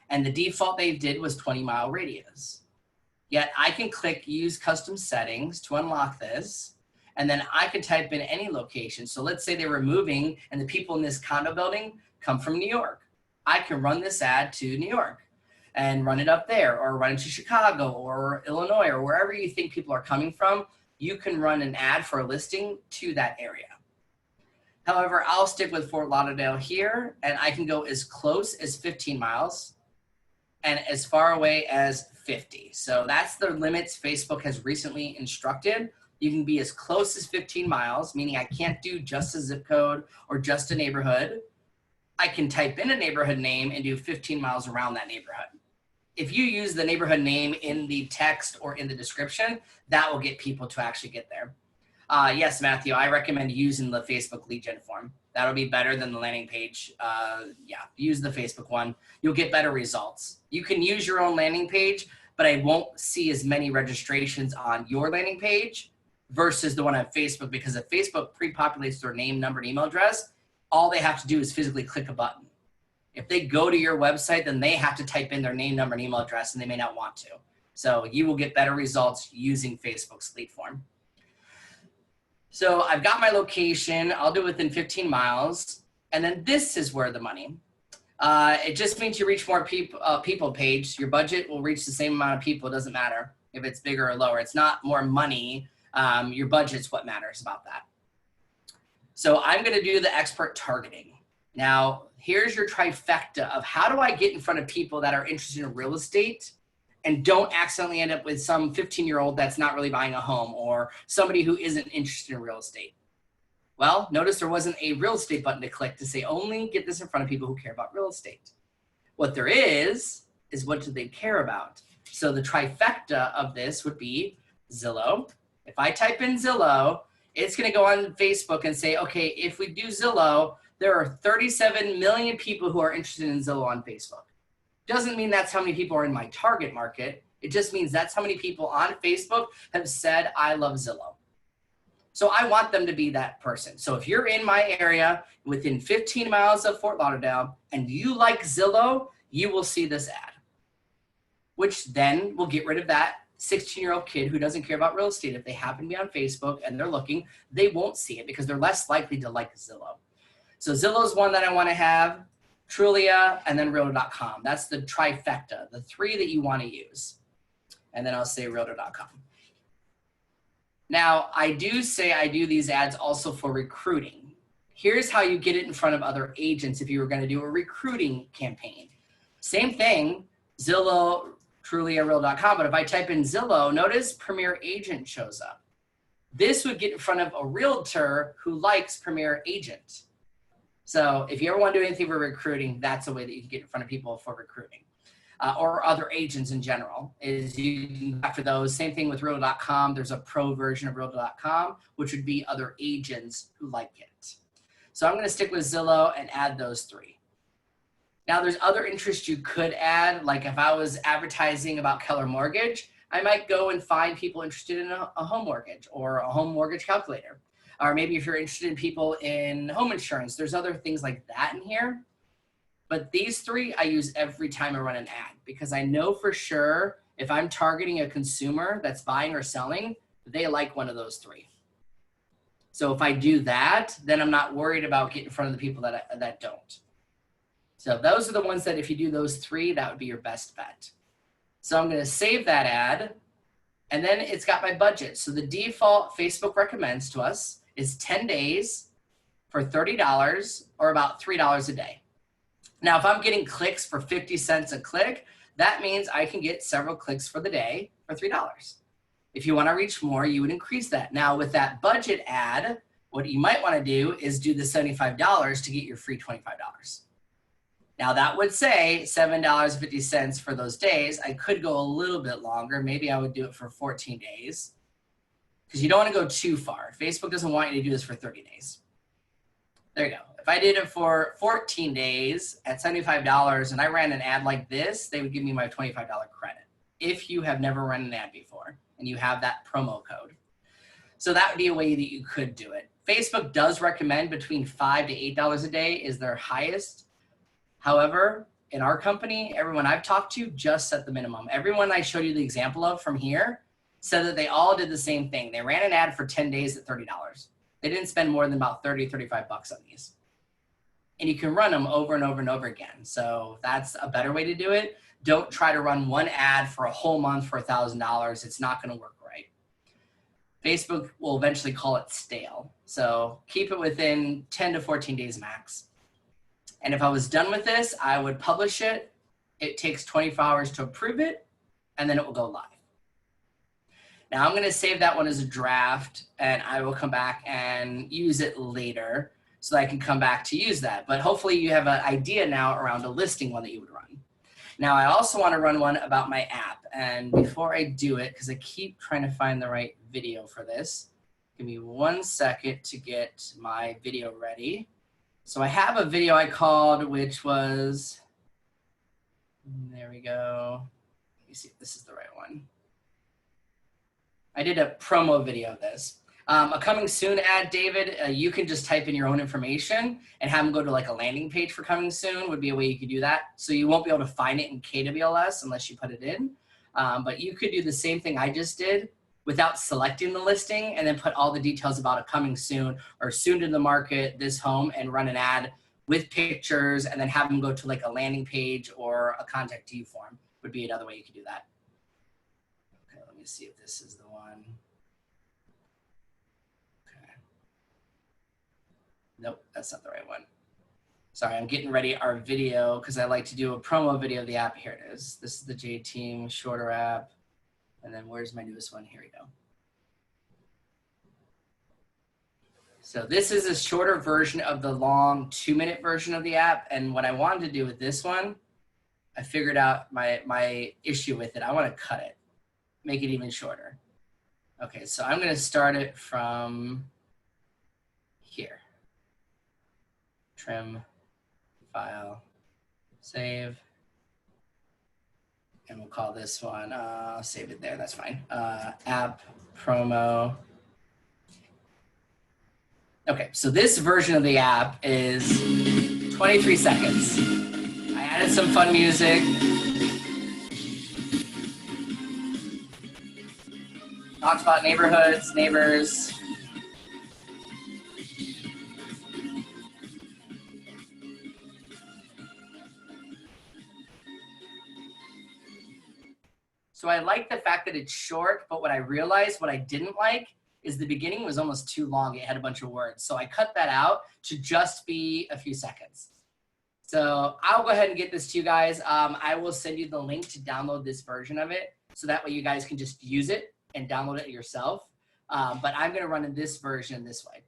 And the default they did was 20-mile radius. Yet I can click use custom settings to unlock this. And then I can type in any location. So let's say they were moving and the people in this condo building come from New York. I can run this ad to New York and run it up there, or run it to Chicago or Illinois, or wherever you think people are coming from. You can run an ad for a listing to that area. However, I'll stick with Fort Lauderdale here, and I can go as close as 15 miles and as far away as 50. So that's the limits Facebook has recently instructed. You can be as close as 15 miles, meaning I can't do just a zip code or just a neighborhood. I can type in a neighborhood name and do 15 miles around that neighborhood. If you use the neighborhood name in the text or in the description, that will get people to actually get there. Yes, Matthew, I recommend using the Facebook lead gen form. That'll be better than the landing page. Yeah, use the Facebook one. You'll get better results. You can use your own landing page, but I won't see as many registrations on your landing page versus the one on Facebook, because if Facebook pre-populates their name, number, and email address, all they have to do is physically click a button. If they go to your website, then they have to type in their name, number, and email address, and they may not want to. So you will get better results using Facebook's lead form. So I've got my location. I'll do it within 15 miles. And then this is where the money. It just means you reach more people page. Your budget will reach the same amount of people. It doesn't matter if it's bigger or lower. It's not more money. Your budget's what matters about that. So I'm going to do the expert targeting. Now, here's your trifecta of how do I get in front of people that are interested in real estate and don't accidentally end up with some 15-year-old that's not really buying a home or somebody who isn't interested in real estate. Well, notice there wasn't a real estate button to click to say only get this in front of people who care about real estate. What there is what do they care about? So the trifecta of this would be Zillow. If I type in Zillow, it's going to go on Facebook and say, okay, if we do Zillow, there are 37 million people who are interested in Zillow on Facebook. Doesn't mean that's how many people are in my target market. It just means that's how many people on Facebook have said, I love Zillow. So I want them to be that person. So if you're in my area within 15 miles of Fort Lauderdale and you like Zillow, you will see this ad, which then will get rid of that 16-year-old kid who doesn't care about real estate. If they happen to be on Facebook and they're looking, they won't see it because they're less likely to like Zillow. So Zillow is one that I want to have, Trulia, and then Realtor.com. That's the trifecta, the three that you want to use. And then I'll say Realtor.com. Now, I do say I do these ads also for recruiting. Here's how you get it in front of other agents if you were going to do a recruiting campaign. Same thing, Zillow, Trulia, Real.com, but if I type in Zillow, notice Premier Agent shows up. This would get in front of a realtor who likes Premier Agent. So if you ever want to do anything for recruiting, that's a way that you can get in front of people for recruiting. Or other agents in general, is you can go after those. Same thing with Realtor.com. There's a pro version of Realtor.com, which would be other agents who like it. So I'm going to stick with Zillow and add those three. Now there's other interests you could add, like if I was advertising about Keller Mortgage, I might go and find people interested in a home mortgage or a home mortgage calculator. Or maybe if you're interested in people in home insurance, there's other things like that in here. But these three I use every time I run an ad because I know for sure if I'm targeting a consumer that's buying or selling, they like one of those three. So if I do that, then I'm not worried about getting in front of the people that don't. So those are the ones that if you do those three, that would be your best bet. So I'm going to save that ad. And then it's got my budget. So the default Facebook recommends to us is 10 days for $30 or about $3 a day. Now, if I'm getting clicks for 50 cents a click, that means I can get several clicks for the day for $3. If you want to reach more, you would increase that. Now, with that budget ad, what you might want to do is do the $75 to get your free $25. Now, that would say $7.50 for those days. I could go a little bit longer. Maybe I would do it for 14 days because you don't want to go too far. Facebook doesn't want you to do this for 30 days. There you go. If I did it for 14 days at $75 and I ran an ad like this, they would give me my $25 credit if you have never run an ad before and you have that promo code. So that would be a way that you could do it. Facebook does recommend between $5 to $8 a day is their highest. However, in our company, everyone I've talked to just set the minimum. Everyone I showed you the example of from here said that they all did the same thing. They ran an ad for 10 days at $30. They didn't spend more than about 30, 35 bucks on these. And you can run them over and over and over again. So that's a better way to do it. Don't try to run one ad for a whole month for $1,000. It's not going to work right. Facebook will eventually call it stale. So keep it within 10 to 14 days max. And if I was done with this, I would publish it. It takes 24 hours to approve it, and then it will go live. Now I'm going to save that one as a draft, and I will come back and use it later so that I can come back to use that. But hopefully you have an idea now around a listing one that you would run. Now I also want to run one about my app. And before I do it, because I keep trying to find the right video for this, give me 1 second to get my video ready. So I have a video I called, which was, there we go. Let me see if this is the right one. I did a promo video of this. A coming soon ad, David, you can just type in your own information and have them go to like a landing page for coming soon would be a way you could do that. So you won't be able to find it in KWLS unless you put it in. But you could do the same thing I just did without selecting the listing and then put all the details about it coming soon or soon to the market, this home, and run an ad with pictures and then have them go to like a landing page or a contact you form would be another way you could do that. Okay, let me see if this is the one. Nope, that's not the right one. Sorry, I'm getting ready our video because I like to do a promo video of the app. Here it is. This is the J-Team shorter app. And then where's my newest one? Here we go. So this is a shorter version of the long 2-minute version of the app. And what I wanted to do with this one, I figured out my issue with it. I want to cut it, make it even shorter. Okay, so I'm going to start it from here. Trim, file, save, and we'll call this one, save it there, that's fine. App promo. Okay, so this version of the app is 23 seconds. I added some fun music. Talks about neighborhoods, neighbors. So I like the fact that it's short, but what I realized, what I didn't like, is the beginning was almost too long. It had a bunch of words. So I cut that out to just be a few seconds. So I'll go ahead and get this to you guys. I will send you the link to download this version of it. So that way you guys can just use it and download it yourself. But I'm gonna run in this version this way.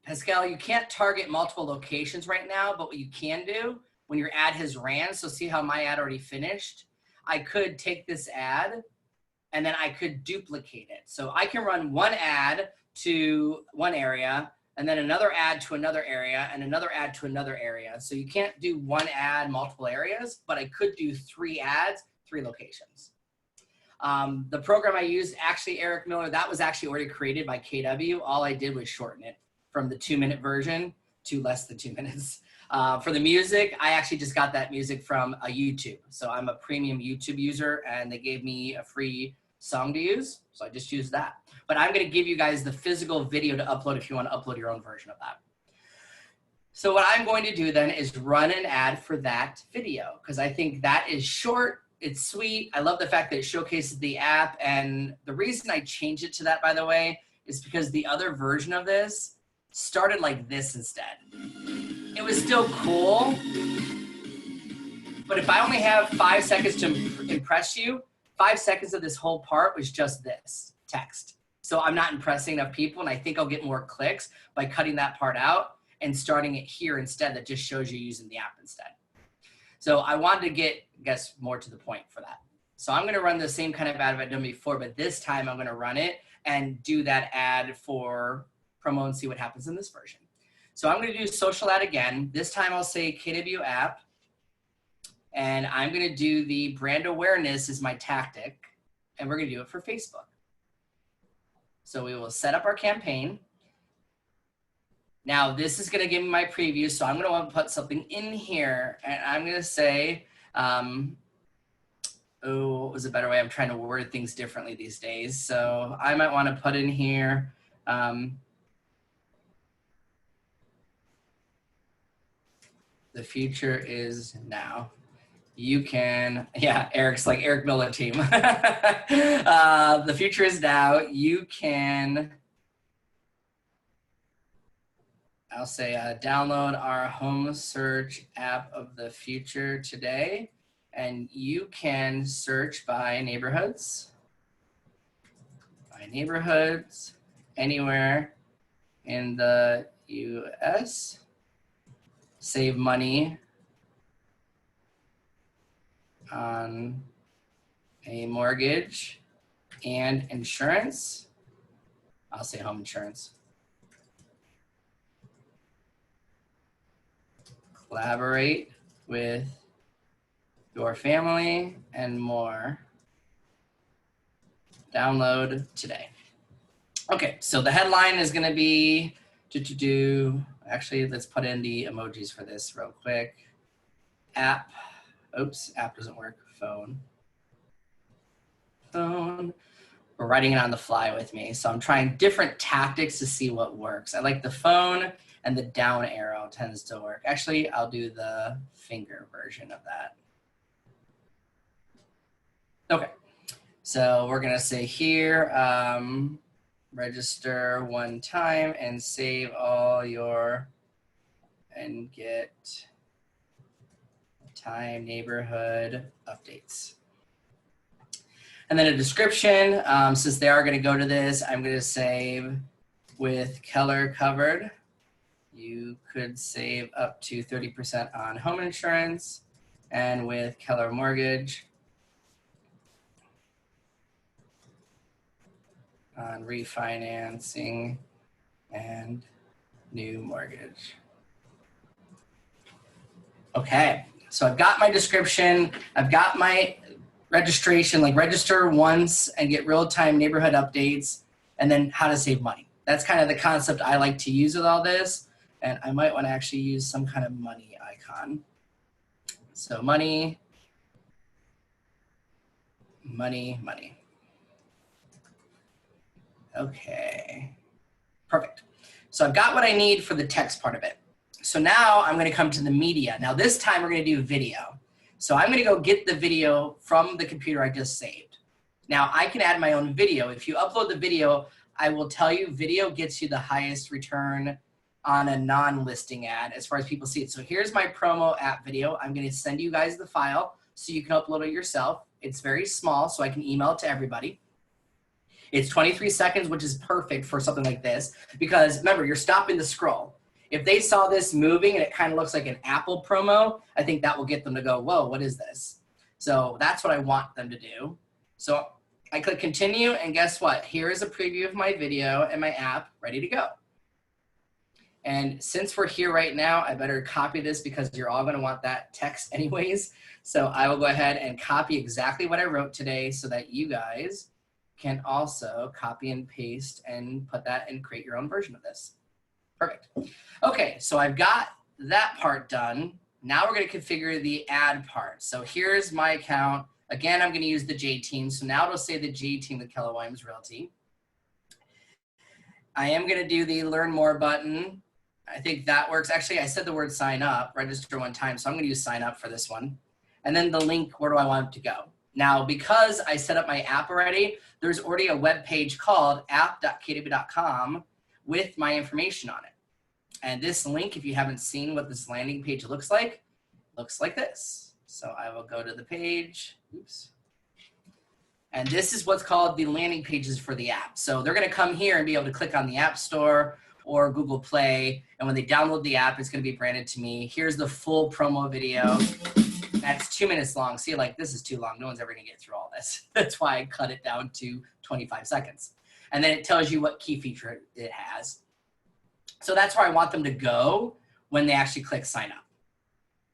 Pascal, you can't target multiple locations right now, but what you can do when your ad has ran, so see how my ad already finished, I could take this ad and then I could duplicate it. So I can run one ad to one area and then another ad to another area and another ad to another area. So you can't do one ad, multiple areas, but I could do 3 ads, 3 locations. The program I used, actually, Eric Miller, that was actually already created by KW. All I did was shorten it from the 2-minute version to less than 2 minutes. For the music, I actually just got that music from YouTube. So I'm a premium YouTube user and they gave me a free song to use. So I just used that. But I'm gonna give you guys the physical video to upload if you wanna upload your own version of that. So what I'm going to do then is run an ad for that video because I think that is short, it's sweet. I love the fact that it showcases the app. And the reason I changed it to that, by the way, is because the other version of this started like this instead. It was still cool, but if I only have 5 seconds to impress you, 5 seconds of this whole part was just this text. So I'm not impressing enough people, and I think I'll get more clicks by cutting that part out and starting it here instead that just shows you using the app instead. So I wanted to get, I guess, more to the point for that. So I'm gonna run the same kind of ad I've done before, but this time I'm gonna run it and do that ad for promo and see what happens in this version. So I'm gonna do social ad again. This time I'll say KW app, and I'm gonna do the brand awareness is my tactic, and we're gonna do it for Facebook. So we will set up our campaign. Now this is gonna give me my preview, so I'm gonna wanna put something in here, and I'm gonna say, oh, what was a better way? I'm trying to word things differently these days. So I might wanna put in here, the future is now. You can, yeah, Eric's like Eric Miller team. The future is now. You can, I'll say download our home search app of the future today. And you can search by neighborhoods. By neighborhoods anywhere in the US. Save money on a mortgage and insurance. I'll say home insurance. Collaborate with your family and more. Download today. Okay, so the headline is going to be, actually, let's put in the emojis for this real quick. App, oops, app doesn't work, phone. We're writing it on the fly with me. So I'm trying different tactics to see what works. I like the phone and the down arrow tends to work. Actually, I'll do the finger version of that. Okay, so we're gonna say here, register one time and save all your, and get time neighborhood updates. And then a description, since they are gonna go to this, I'm gonna save with Keller covered. You could save up to 30% on home insurance, and with Keller Mortgage on refinancing and new mortgage. Okay, so I've got my description, I've got my registration, like register once and get real-time neighborhood updates, and then how to save money. That's kind of the concept I like to use with all this, and I might want to actually use some kind of money icon. So money, money, money. Okay, perfect. So I've got what I need for the text part of it. So now I'm gonna come to the media. Now this time we're gonna do video. So I'm gonna go get the video from the computer I just saved. Now I can add my own video. If you upload the video, I will tell you video gets you the highest return on a non-listing ad as far as people see it. So here's my promo app video. I'm gonna send you guys the file so you can upload it yourself. It's very small, so I can email it to everybody. It's 23 seconds, which is perfect for something like this, because remember, you're stopping the scroll. If they saw this moving and it kind of looks like an Apple promo, I think that will get them to go, whoa, what is this? So that's what I want them to do. So I click continue, and guess what? Here is a preview of my video and my app ready to go. And since we're here right now, I better copy this because you're all gonna want that text anyways. So I will go ahead and copy exactly what I wrote today so that you guys can also copy and paste and put that and create your own version of this. Perfect. Okay, so I've got that part done. Now we're gonna configure the ad part. So here's my account. Again, I'm gonna use the J team. So now it'll say the J team with Keller Williams Realty. I am gonna do the learn more button. I think that works. Actually, I said the word sign up, register one time. So I'm gonna use sign up for this one. And then the link, where do I want it to go? Now, because I set up my app already, there's already a web page called app.kw.com with my information on it. And this link, if you haven't seen what this landing page looks like this. So I will go to the page, oops. And this is what's called the landing pages for the app. So they're gonna come here and be able to click on the App Store or Google Play. And when they download the app, it's gonna be branded to me. Here's the full promo video. That's 2 minutes long. See, like, this is too long. No one's ever gonna get through all this. That's why I cut it down to 25 seconds. And then it tells you what key feature it has. So that's where I want them to go when they actually click sign up.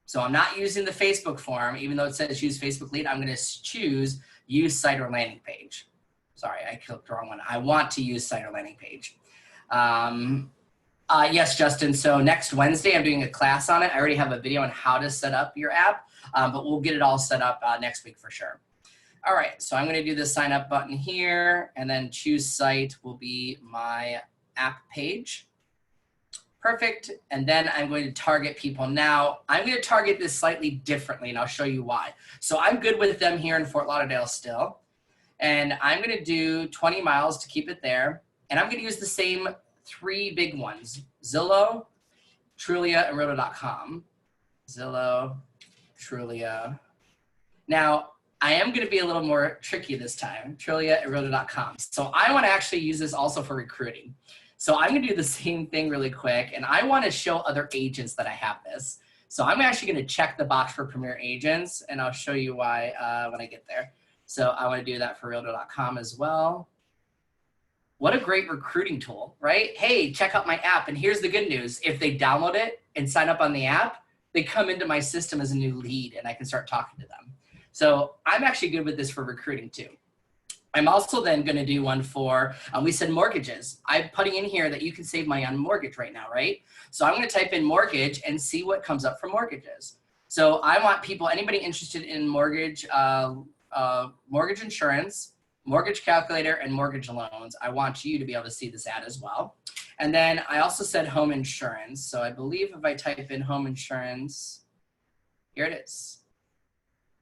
So I'm not using the Facebook form, even though it says use Facebook lead. I'm gonna choose use site or landing page. Sorry, I clicked the wrong one. I want to use site or landing page. Yes, Justin, so next Wednesday, I'm doing a class on it. I already have a video on how to set up your app, but we'll get it all set up next week for sure. All right, so I'm gonna do the sign up button here, and then choose site will be my app page. Perfect, and then I'm going to target people. Now, I'm gonna target this slightly differently, and I'll show you why. So I'm good with them here in Fort Lauderdale still, and I'm gonna do 20 miles to keep it there, and I'm gonna use the same 3 big ones, Zillow, Trulia, and Realtor.com. Zillow, Trulia. Now, I am gonna be a little more tricky this time, Trulia and Realtor.com. So I wanna actually use this also for recruiting. So I'm gonna do the same thing really quick, and I wanna show other agents that I have this. So I'm actually gonna check the box for Premier Agents, and I'll show you why when I get there. So I wanna do that for Realtor.com as well. What a great recruiting tool, right? Hey, check out my app, and here's the good news. If they download it and sign up on the app, they come into my system as a new lead, and I can start talking to them. So I'm actually good with this for recruiting too. I'm also then going to do one for, we said mortgages. I'm putting in here that you can save money on mortgage right now, right? So I'm going to type in mortgage and see what comes up for mortgages. So I want people, anybody interested in mortgage, mortgage insurance, mortgage calculator, and mortgage loans. I want you to be able to see this ad as well. And then I also said home insurance. So I believe if I type in home insurance, here it is.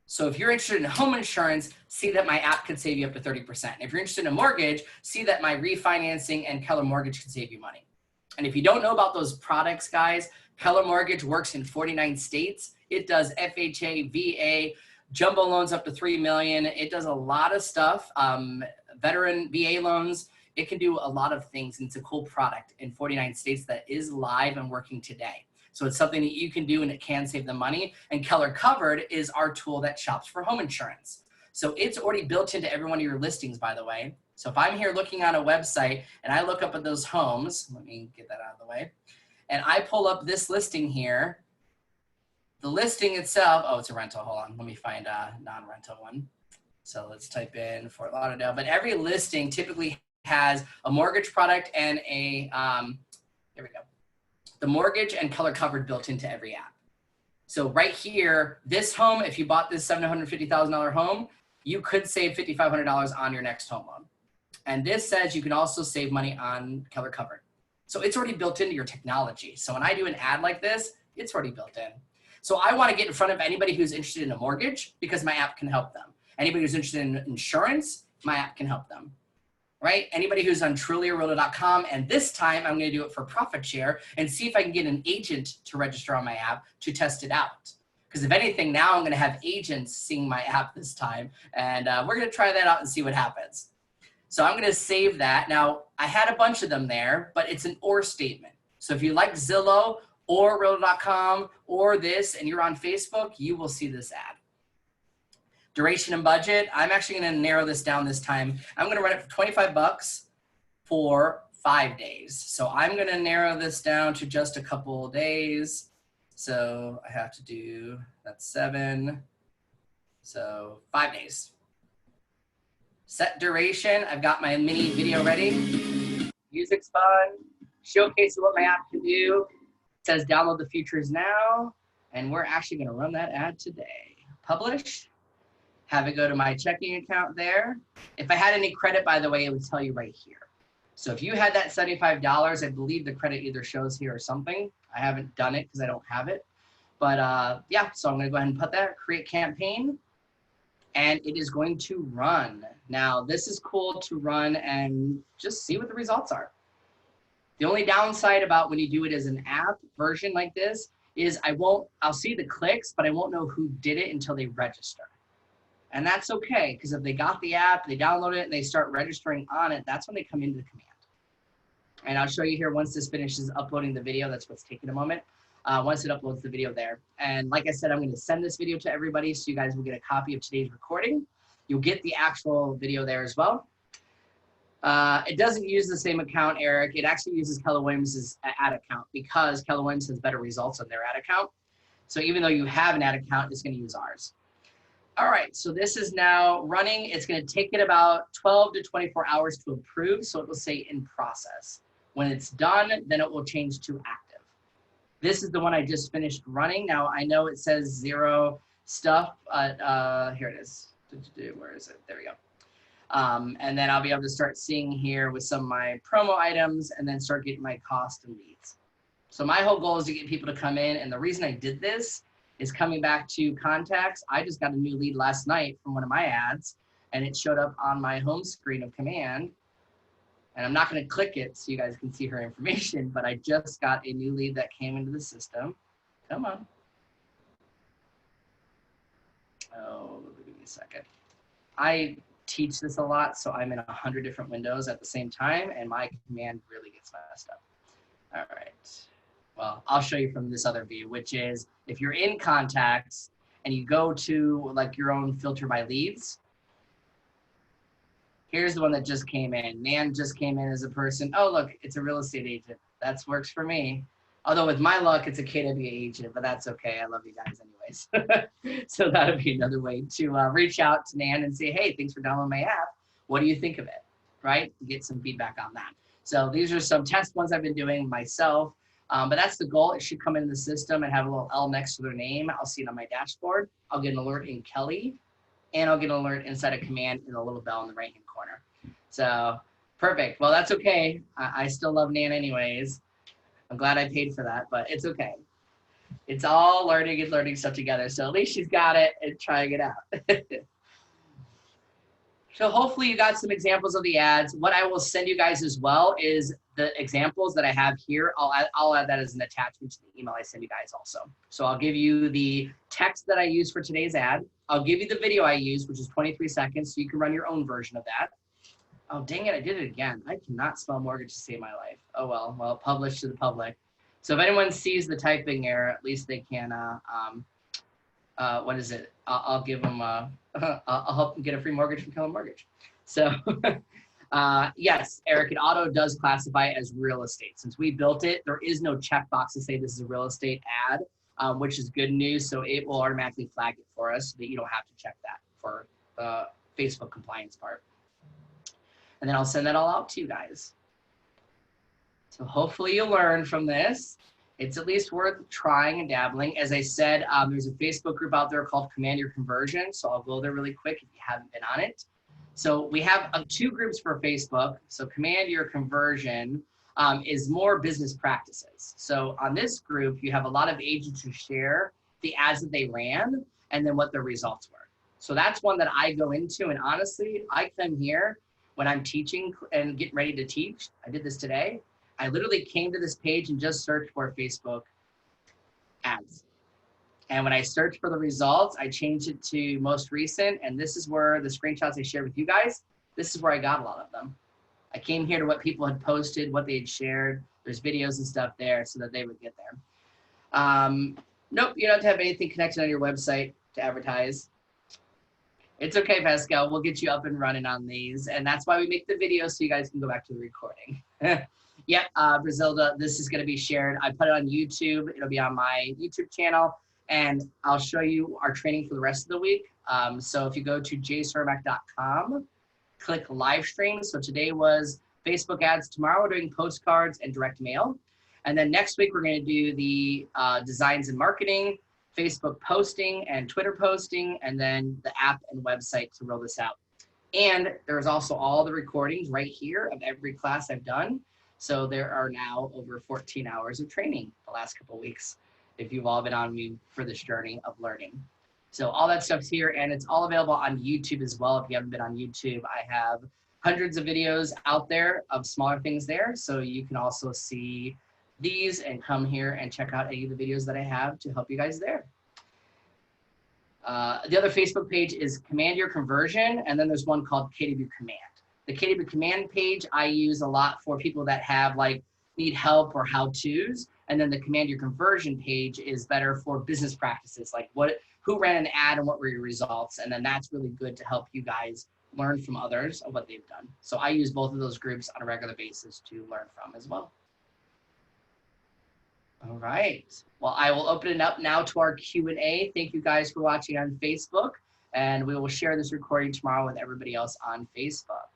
So if you're interested in home insurance, see that my app could save you up to 30%. If you're interested in a mortgage, see that my refinancing and Keller Mortgage can save you money. And if you don't know about those products, guys, Keller Mortgage works in 49 states. It does FHA, VA, jumbo loans up to $3 million. It does a lot of stuff. Veteran VA loans. It can do a lot of things. And it's a cool product in 49 states that is live and working today. So it's something that you can do and it can save them money. And Keller Covered is our tool that shops for home insurance. So it's already built into every one of your listings, by the way. So if I'm here looking on a website and I look up at those homes, let me get that out of the way, and I pull up this listing here, the listing itself, oh, it's a rental, hold on, let me find a non-rental one. So let's type in Fort Lauderdale, but every listing typically has a mortgage product and a, there we go. The mortgage and Keller Covered built into every app. So right here, this home, if you bought this $750,000 home, you could save $5,500 on your next home loan. And this says you can also save money on Keller Covered. So it's already built into your technology. So when I do an ad like this, it's already built in. So I want to get in front of anybody who's interested in a mortgage because my app can help them. Anybody who's interested in insurance, my app can help them. Right? Anybody who's on trulyrealtor.com, and this time I'm going to do it for profit share and see if I can get an agent to register on my app to test it out. Because if anything, now I'm going to have agents seeing my app this time, and we're going to try that out and see what happens. So I'm going to save that. Now, I had a bunch of them there, but it's an or statement. So if you like Zillow or realtor.com or this, and you're on Facebook, you will see this ad. Duration and budget, I'm actually going to narrow this down this time. I'm going to run it for 25 bucks for 5 days. So I'm going to narrow this down to just a couple days. So I have to do, that's 7. So 5 days. Set duration, I've got my mini video ready. Music's fun. Showcase what my app can do. It says download the features now. And we're actually going to run that ad today. Publish. Have it go to my checking account there. If I had any credit, by the way, it would tell you right here. So if you had that $75, I believe the credit either shows here or something. I haven't done it because I don't have it. But yeah, so I'm going to go ahead and put that, create campaign, and it is going to run. Now, this is cool to run and just see what the results are. The only downside about when you do it as an app version like this is I'll see the clicks, but I won't know who did it until they register. And that's okay, because if they got the app, they download it, and they start registering on it, that's when they come into the command. And I'll show you here once this finishes uploading the video. That's what's taking a moment. Once it uploads the video there. And like I said, I'm going to send this video to everybody so you guys will get a copy of today's recording. You'll get the actual video there as well. It doesn't use the same account, Eric. It actually uses Keller Williams' ad account because Keller Williams has better results on their ad account. So even though you have an ad account, it's going to use ours. All right, so this is now running. It's going to take it about 12 to 24 hours to approve, so it will say in process. When it's done, then it will change to active. This is the one I just finished running. Now, I know it says 0 stuff. Here it is. Where is it? There we go. And then I'll be able to start seeing here with some of my promo items and then start getting my cost and leads. So my whole goal is to get people to come in, and the reason I did this is coming back to contacts. I just got a new lead last night from one of my ads, and it showed up on my home screen of command. And I'm not going to click it so you guys can see her information, but I just got a new lead that came into the system. Come on. Oh, give me a second. I teach this a lot, so I'm in 100 different windows at the same time, and my command really gets messed up. All right. Well, I'll show you from this other view, which is if you're in contacts and you go to like your own filter by leads, here's the one that just came in. Nan just came in as a person. Oh, look, it's a real estate agent. That works for me. Although with my luck, it's a KW agent, but that's okay. I love you guys anyways. So that'll be another way to reach out to Nan and say, hey, thanks for downloading my app. What do you think of it, right? Get some feedback on that. So these are some test ones I've been doing myself, but that's the goal. It should come into the system and have a little L next to their name. I'll see it on my dashboard. I'll get an alert in Kelly, and I'll get an alert inside of command in the little bell in the right-hand corner. So perfect. Well, that's okay. I still love Nan anyways. I'm glad I paid for that, but it's okay. It's all learning and learning stuff together. So at least she's got it and trying it out. So hopefully you got some examples of the ads. What I will send you guys as well is the examples that I have here. I'll add that as an attachment to the email I send you guys also. So I'll give you the text that I use for today's ad. I'll give you the video I use, which is 23 seconds, so you can run your own version of that. Oh, dang it, I did it again. I cannot spell mortgage to save my life. Oh, well, publish to the public. So if anyone sees the typing error, at least they can, what is it? I'll give them, I'll help them get a free mortgage from Keller Mortgage. So yes, Eric, it auto does classify as real estate. Since we built it, there is no checkbox to say this is a real estate ad, which is good news. So it will automatically flag it for us so that you don't have to check that for the Facebook compliance part. And then I'll send that all out to you guys. So hopefully you'll learn from this. It's at least worth trying and dabbling. As I said, there's a Facebook group out there called Command Your Conversion. So I'll go there really quick if you haven't been on it. So we have 2 groups for Facebook. So Command Your Conversion is more business practices. So on this group, you have a lot of agents who share the ads that they ran and then what their results were. So that's one that I go into. And honestly, I come here when I'm teaching and getting ready to teach. I did this today. I literally came to this page and just searched for Facebook ads. And when I searched for the results, I changed it to most recent. And this is where the screenshots I shared with you guys, this is where I got a lot of them. I came here to what people had posted, what they had shared. There's videos and stuff there so that they would get there. Nope, you don't have to have anything connected on your website to advertise. It's okay, Pascal. We'll get you up and running on these. And that's why we make the video so you guys can go back to the recording. Yep, Brazilda, this is going to be shared. I put it on YouTube. It'll be on my YouTube channel. And I'll show you our training for the rest of the week. So if you go to jcermac.com, click live stream. So today was Facebook ads. Tomorrow we're doing postcards and direct mail. And then next week we're going to do the designs and marketing, Facebook posting and Twitter posting, and then the app and website to roll this out. And there's also all the recordings right here of every class I've done. So there are now over 14 hours of training the last couple of weeks, if you've all been on me for this journey of learning. So all that stuff's here, and it's all available on YouTube as well. If you haven't been on YouTube, I have hundreds of videos out there of smaller things there. So you can also see these and come here and check out any of the videos that I have to help you guys there. The other Facebook page is Command Your Conversion, and then there's one called KW Command. The KW Command page I use a lot for people that have need help or how-tos, and then the Command Your Conversion page is better for business practices, like who ran an ad and what were your results, and then that's really good to help you guys learn from others of what they've done. So I use both of those groups on a regular basis to learn from as well. All right. Well, I will open it up now to our Q&A. Thank you guys for watching on Facebook, and we will share this recording tomorrow with everybody else on Facebook.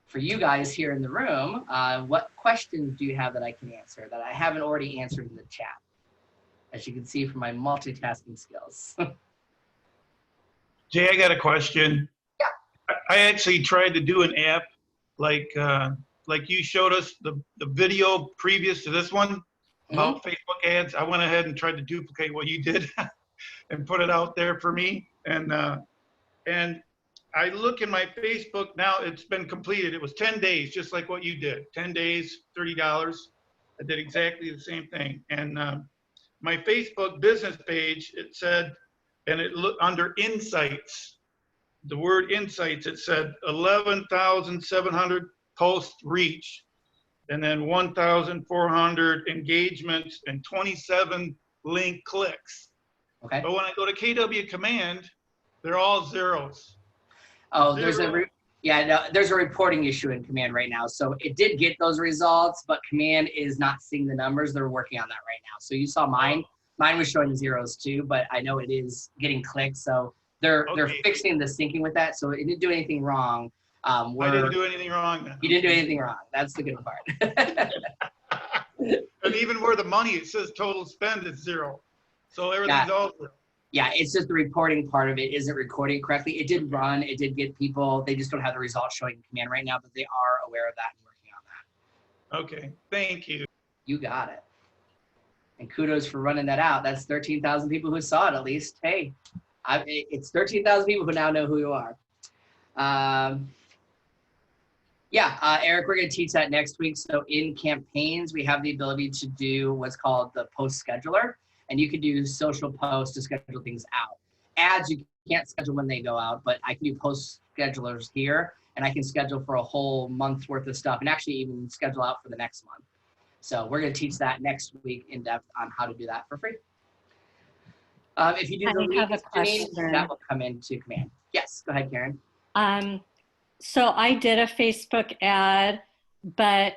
For you guys here in the room, what questions do you have that I can answer that I haven't already answered in the chat? As you can see from my multitasking skills. Jay, I got a question. Yeah. I actually tried to do an app like you showed us the video previous to this one about Facebook ads. I went ahead and tried to duplicate what you did and put it out there for me. And I look in my Facebook now, it's been completed. It was 10 days, just like what you did. 10 days, $30. I did exactly the same thing. And my Facebook business page, it said, and it looked under insights, the word insights, it said 11,700 posts reach, and then 1,400 engagements and 27 link clicks. Okay. But when I go to KW Command, they're all zeros. Oh, there's a reporting issue in Command right now. So it did get those results, but Command is not seeing the numbers. They're working on that right now. So you saw mine. Mine was showing zeros too, but I know it is getting clicks. So They're Okay. fixing the syncing with that, so it didn't do anything wrong. I didn't do anything wrong then. You didn't do anything wrong. That's the good part. And even where the money, it says total spend is 0. So everything's all 0. Yeah, it's just the reporting part of it isn't recording correctly. It did run, it did get people, they just don't have the results showing in command right now, but they are aware of that and working on that. Okay, thank you. You got it. And kudos for running that out. That's 13,000 people who saw it at least. Hey, it's 13,000 people who now know who you are. Eric, we're going to teach that next week. So in campaigns, we have the ability to do what's called the post scheduler, and you can do social posts to schedule things out. Ads, you can't schedule when they go out, but I can do post schedulers here, and I can schedule for a whole month's worth of stuff, and actually even schedule out for the next month. So we're going to teach that next week in depth on how to do that for free. If you do the lead spinning, that will come into command. Yes, go ahead, Karen. So I did a Facebook ad, but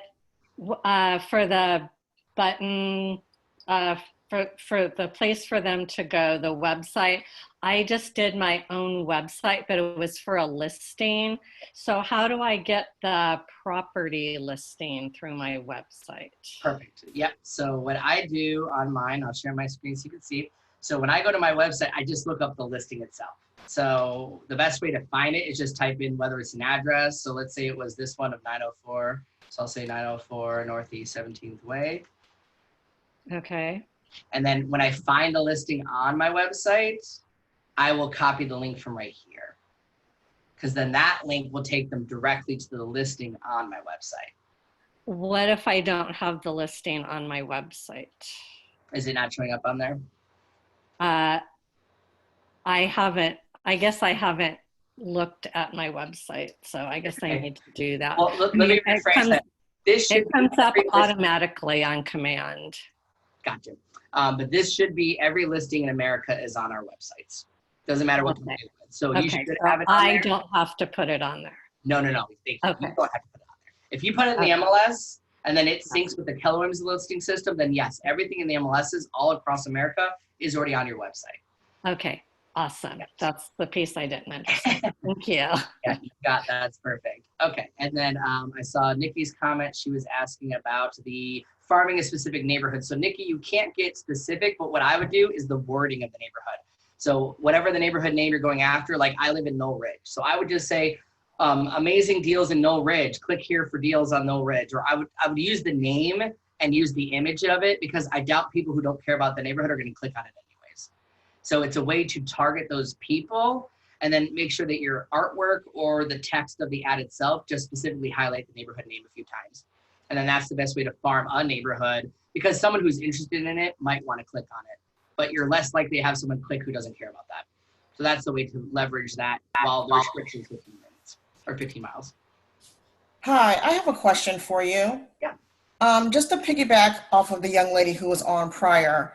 for the button, for the place for them to go, the website, I just did my own website, but it was for a listing. So how do I get the property listing through my website? Perfect. Yep. So what I do on mine, I'll share my screen so you can see. So when I go to my website, I just look up the listing itself. So the best way to find it is just type in whether it's an address. So let's say it was this one of 904. So I'll say 904 Northeast 17th Way. Okay. And then when I find the listing on my website, I will copy the link from right here. Because then that link will take them directly to the listing on my website. What if I don't have the listing on my website? Is it not showing up on there? I guess I haven't looked at my website, so I guess I need to do that. Well, let me rephrase that. It comes up automatically on command. Gotcha. But this should be every listing in America is on our websites. Doesn't matter what you do. So you should have it on there. I don't have to put it on there. No. Okay. You don't have to put it on there. If you put it in the MLS and then it syncs with the Keller Williams listing system, then yes, everything in the MLSs all across America is already on your website. Okay. Awesome. Yes. That's the piece I didn't understand. Thank you. Yeah, you got that. That's perfect. Okay. And then I saw Nikki's comment. She was asking about the farming a specific neighborhood. So Nikki, you can't get specific, but what I would do is the wording of the neighborhood. So whatever the neighborhood name you're going after, like I live in Knoll Ridge. So I would just say amazing deals in Knoll Ridge. Click here for deals on Knoll Ridge. Or I would use the name and use the image of it because I doubt people who don't care about the neighborhood are going to click on it anyways. So it's a way to target those people and then make sure that your artwork or the text of the ad itself just specifically highlight the neighborhood name a few times. And then that's the best way to farm a neighborhood because someone who's interested in it might want to click on it, but you're less likely to have someone click who doesn't care about that. So that's the way to leverage that while the restriction is 15 minutes or 15 miles. Hi, I have a question for you. Yeah. Just to piggyback off of the young lady who was on prior,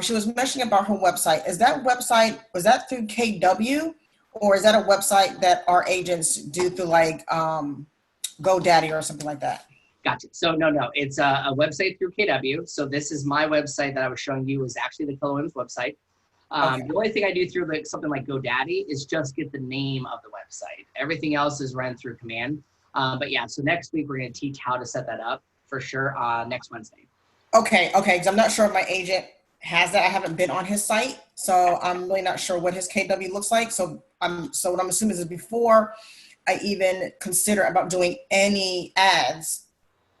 she was mentioning about her website. Is that website, was that through KW or is that a website that our agents do through like GoDaddy or something like that? Gotcha. So no, it's a website through KW. So this is my website that I was showing you is actually the Keller Williams website. Okay. The only thing I do through like something like GoDaddy is just get the name of the website. Everything else is run through command. But yeah, so next week we're going to teach how to set that up for sure next Wednesday. Okay, because I'm not sure if my agent has that. I haven't been on his site, so I'm really not sure what his KW looks like. So what I'm assuming is before I even consider about doing any ads,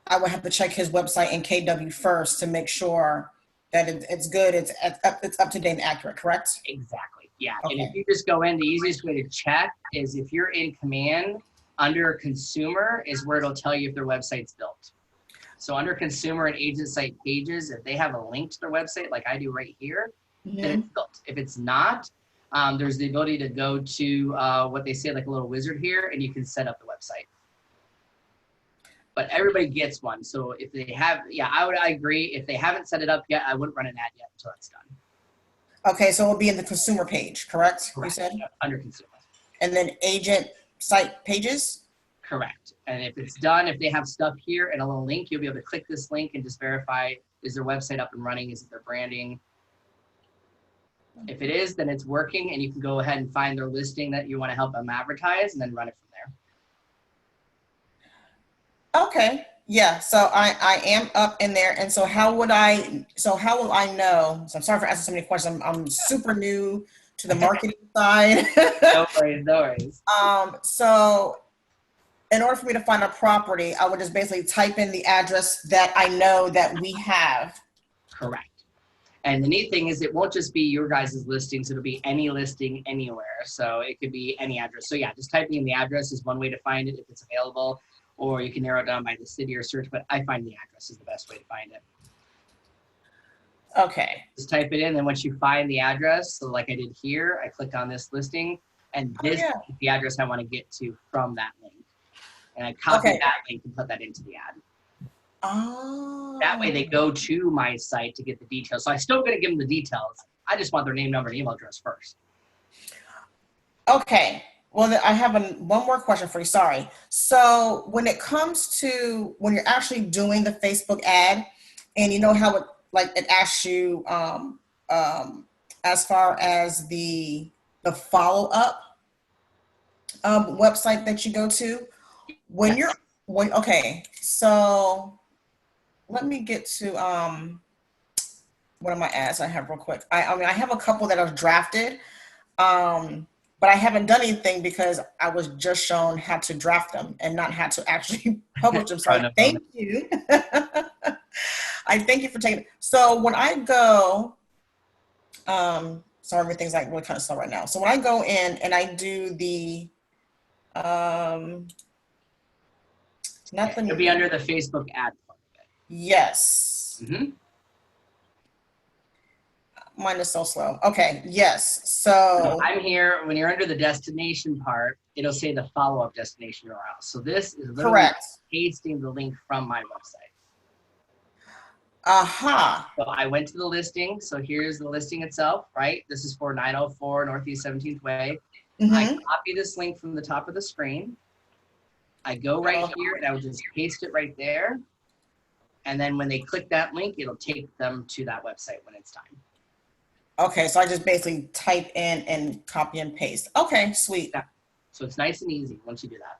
I would have to check his website and KW first to make sure that it's good, it's up to date and accurate, correct? Exactly, yeah. Okay. And if you just go in, the easiest way to check is if you're in command, under consumer is where it'll tell you if their website's built. So under consumer and agent site pages, if they have a link to their website, like I do right here, then it's built. If it's not, there's the ability to go to what they say, like a little wizard here, and you can set up the website. But everybody gets one. So if they have, I agree. If they haven't set it up yet, I wouldn't run an ad yet until it's done. Okay, so it'll be in the consumer page, correct? Correct. You said? Under consumer. And then agent site pages? Correct. And if it's done, if they have stuff here and a little link, you'll be able to click this link and just verify, is their website up and running? Is it their branding? If it is, then it's working, and you can go ahead and find their listing that you want to help them advertise and then run it from there. Okay. Yeah. So I am up in there. And so how will I know? So I'm sorry for asking so many questions. I'm super new to the marketing side. No worries, no worries. So in order for me to find a property, I would just basically type in the address that I know that we have. Correct. And the neat thing is it won't just be your guys' listings, it'll be any listing anywhere. So it could be any address. So yeah, just typing in the address is one way to find it if it's available, or you can narrow it down by the city or search, but I find the address is the best way to find it. Okay. Just type it in, and once you find the address, so like I did here, I click on this listing, and this is the address I want to get to from that link. And I copy that link and put that into the ad. Oh. That way they go to my site to get the details. So I still going to give them the details. I just want their name, number, and email address first. Okay. Well, I have one more question for you. Sorry. So when it comes to when you're actually doing the Facebook ad, and you know how it asks you as far as the follow-up website that you go to, okay. So let me get to one of my ads I have real quick. I mean, I have a couple that are drafted, but I haven't done anything because I was just shown how to draft them and not how to actually publish them. So I thank you. I thank you for taking it. So when I go, sorry, everything's like really kind of slow right now. So when I go in and I do the, It'll be under the Facebook ad part of it. Yes. Mm-hmm. Mine is so slow. Okay. Yes. So I'm here. When you're under the destination part, it'll say the follow-up destination URL. So this is literally correct. pasting the link from my website. Aha. So I went to the listing. So here's the listing itself, right? This is for 904 Northeast 17th Way. Mm-hmm. I copy this link from the top of the screen. I go right here and I will just paste it right there. And then when they click that link, it'll take them to that website when it's time. Okay, so I just basically type in and copy and paste. Okay, sweet. Yeah. So it's nice and easy once you do that.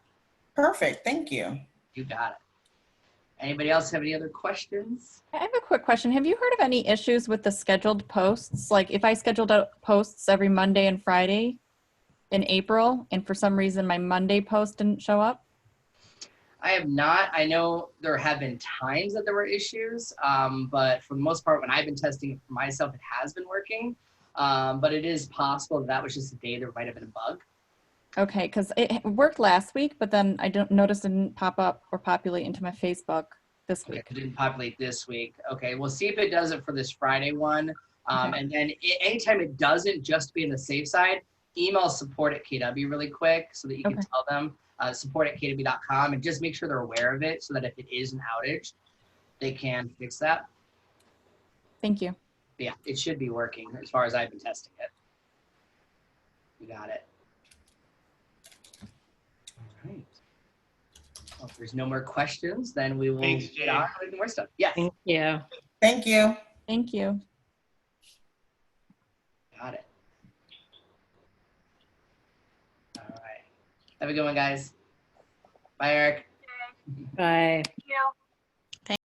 Perfect, thank you. You got it. Anybody else have any other questions? I have a quick question. Have you heard of any issues with the scheduled posts? Like if I scheduled out posts every Monday and Friday in April, and for some reason my Monday post didn't show up? I have not. I know there have been times that there were issues, but for the most part, when I've been testing it for myself, it has been working. But it is possible that was just a day there might have been a bug. Okay, because it worked last week, but then I don't notice it didn't pop up or populate into my Facebook this week. Okay, it didn't populate this week. Okay, we'll see if it does it for this Friday one. And then anytime it doesn't, just to be on the safe side, email support at KW really quick so that you can tell them support at kw.com and just make sure they're aware of it so that if it is an outage, they can fix that. Thank you. But yeah, it should be working as far as I've been testing it. You got it. All right. Well, if there's no more questions, then we will get on with more stuff. Yes. Thank you. Thank you. Thank you. Got it. All right. Have a good one, guys. Bye, Eric. Bye. Thank you.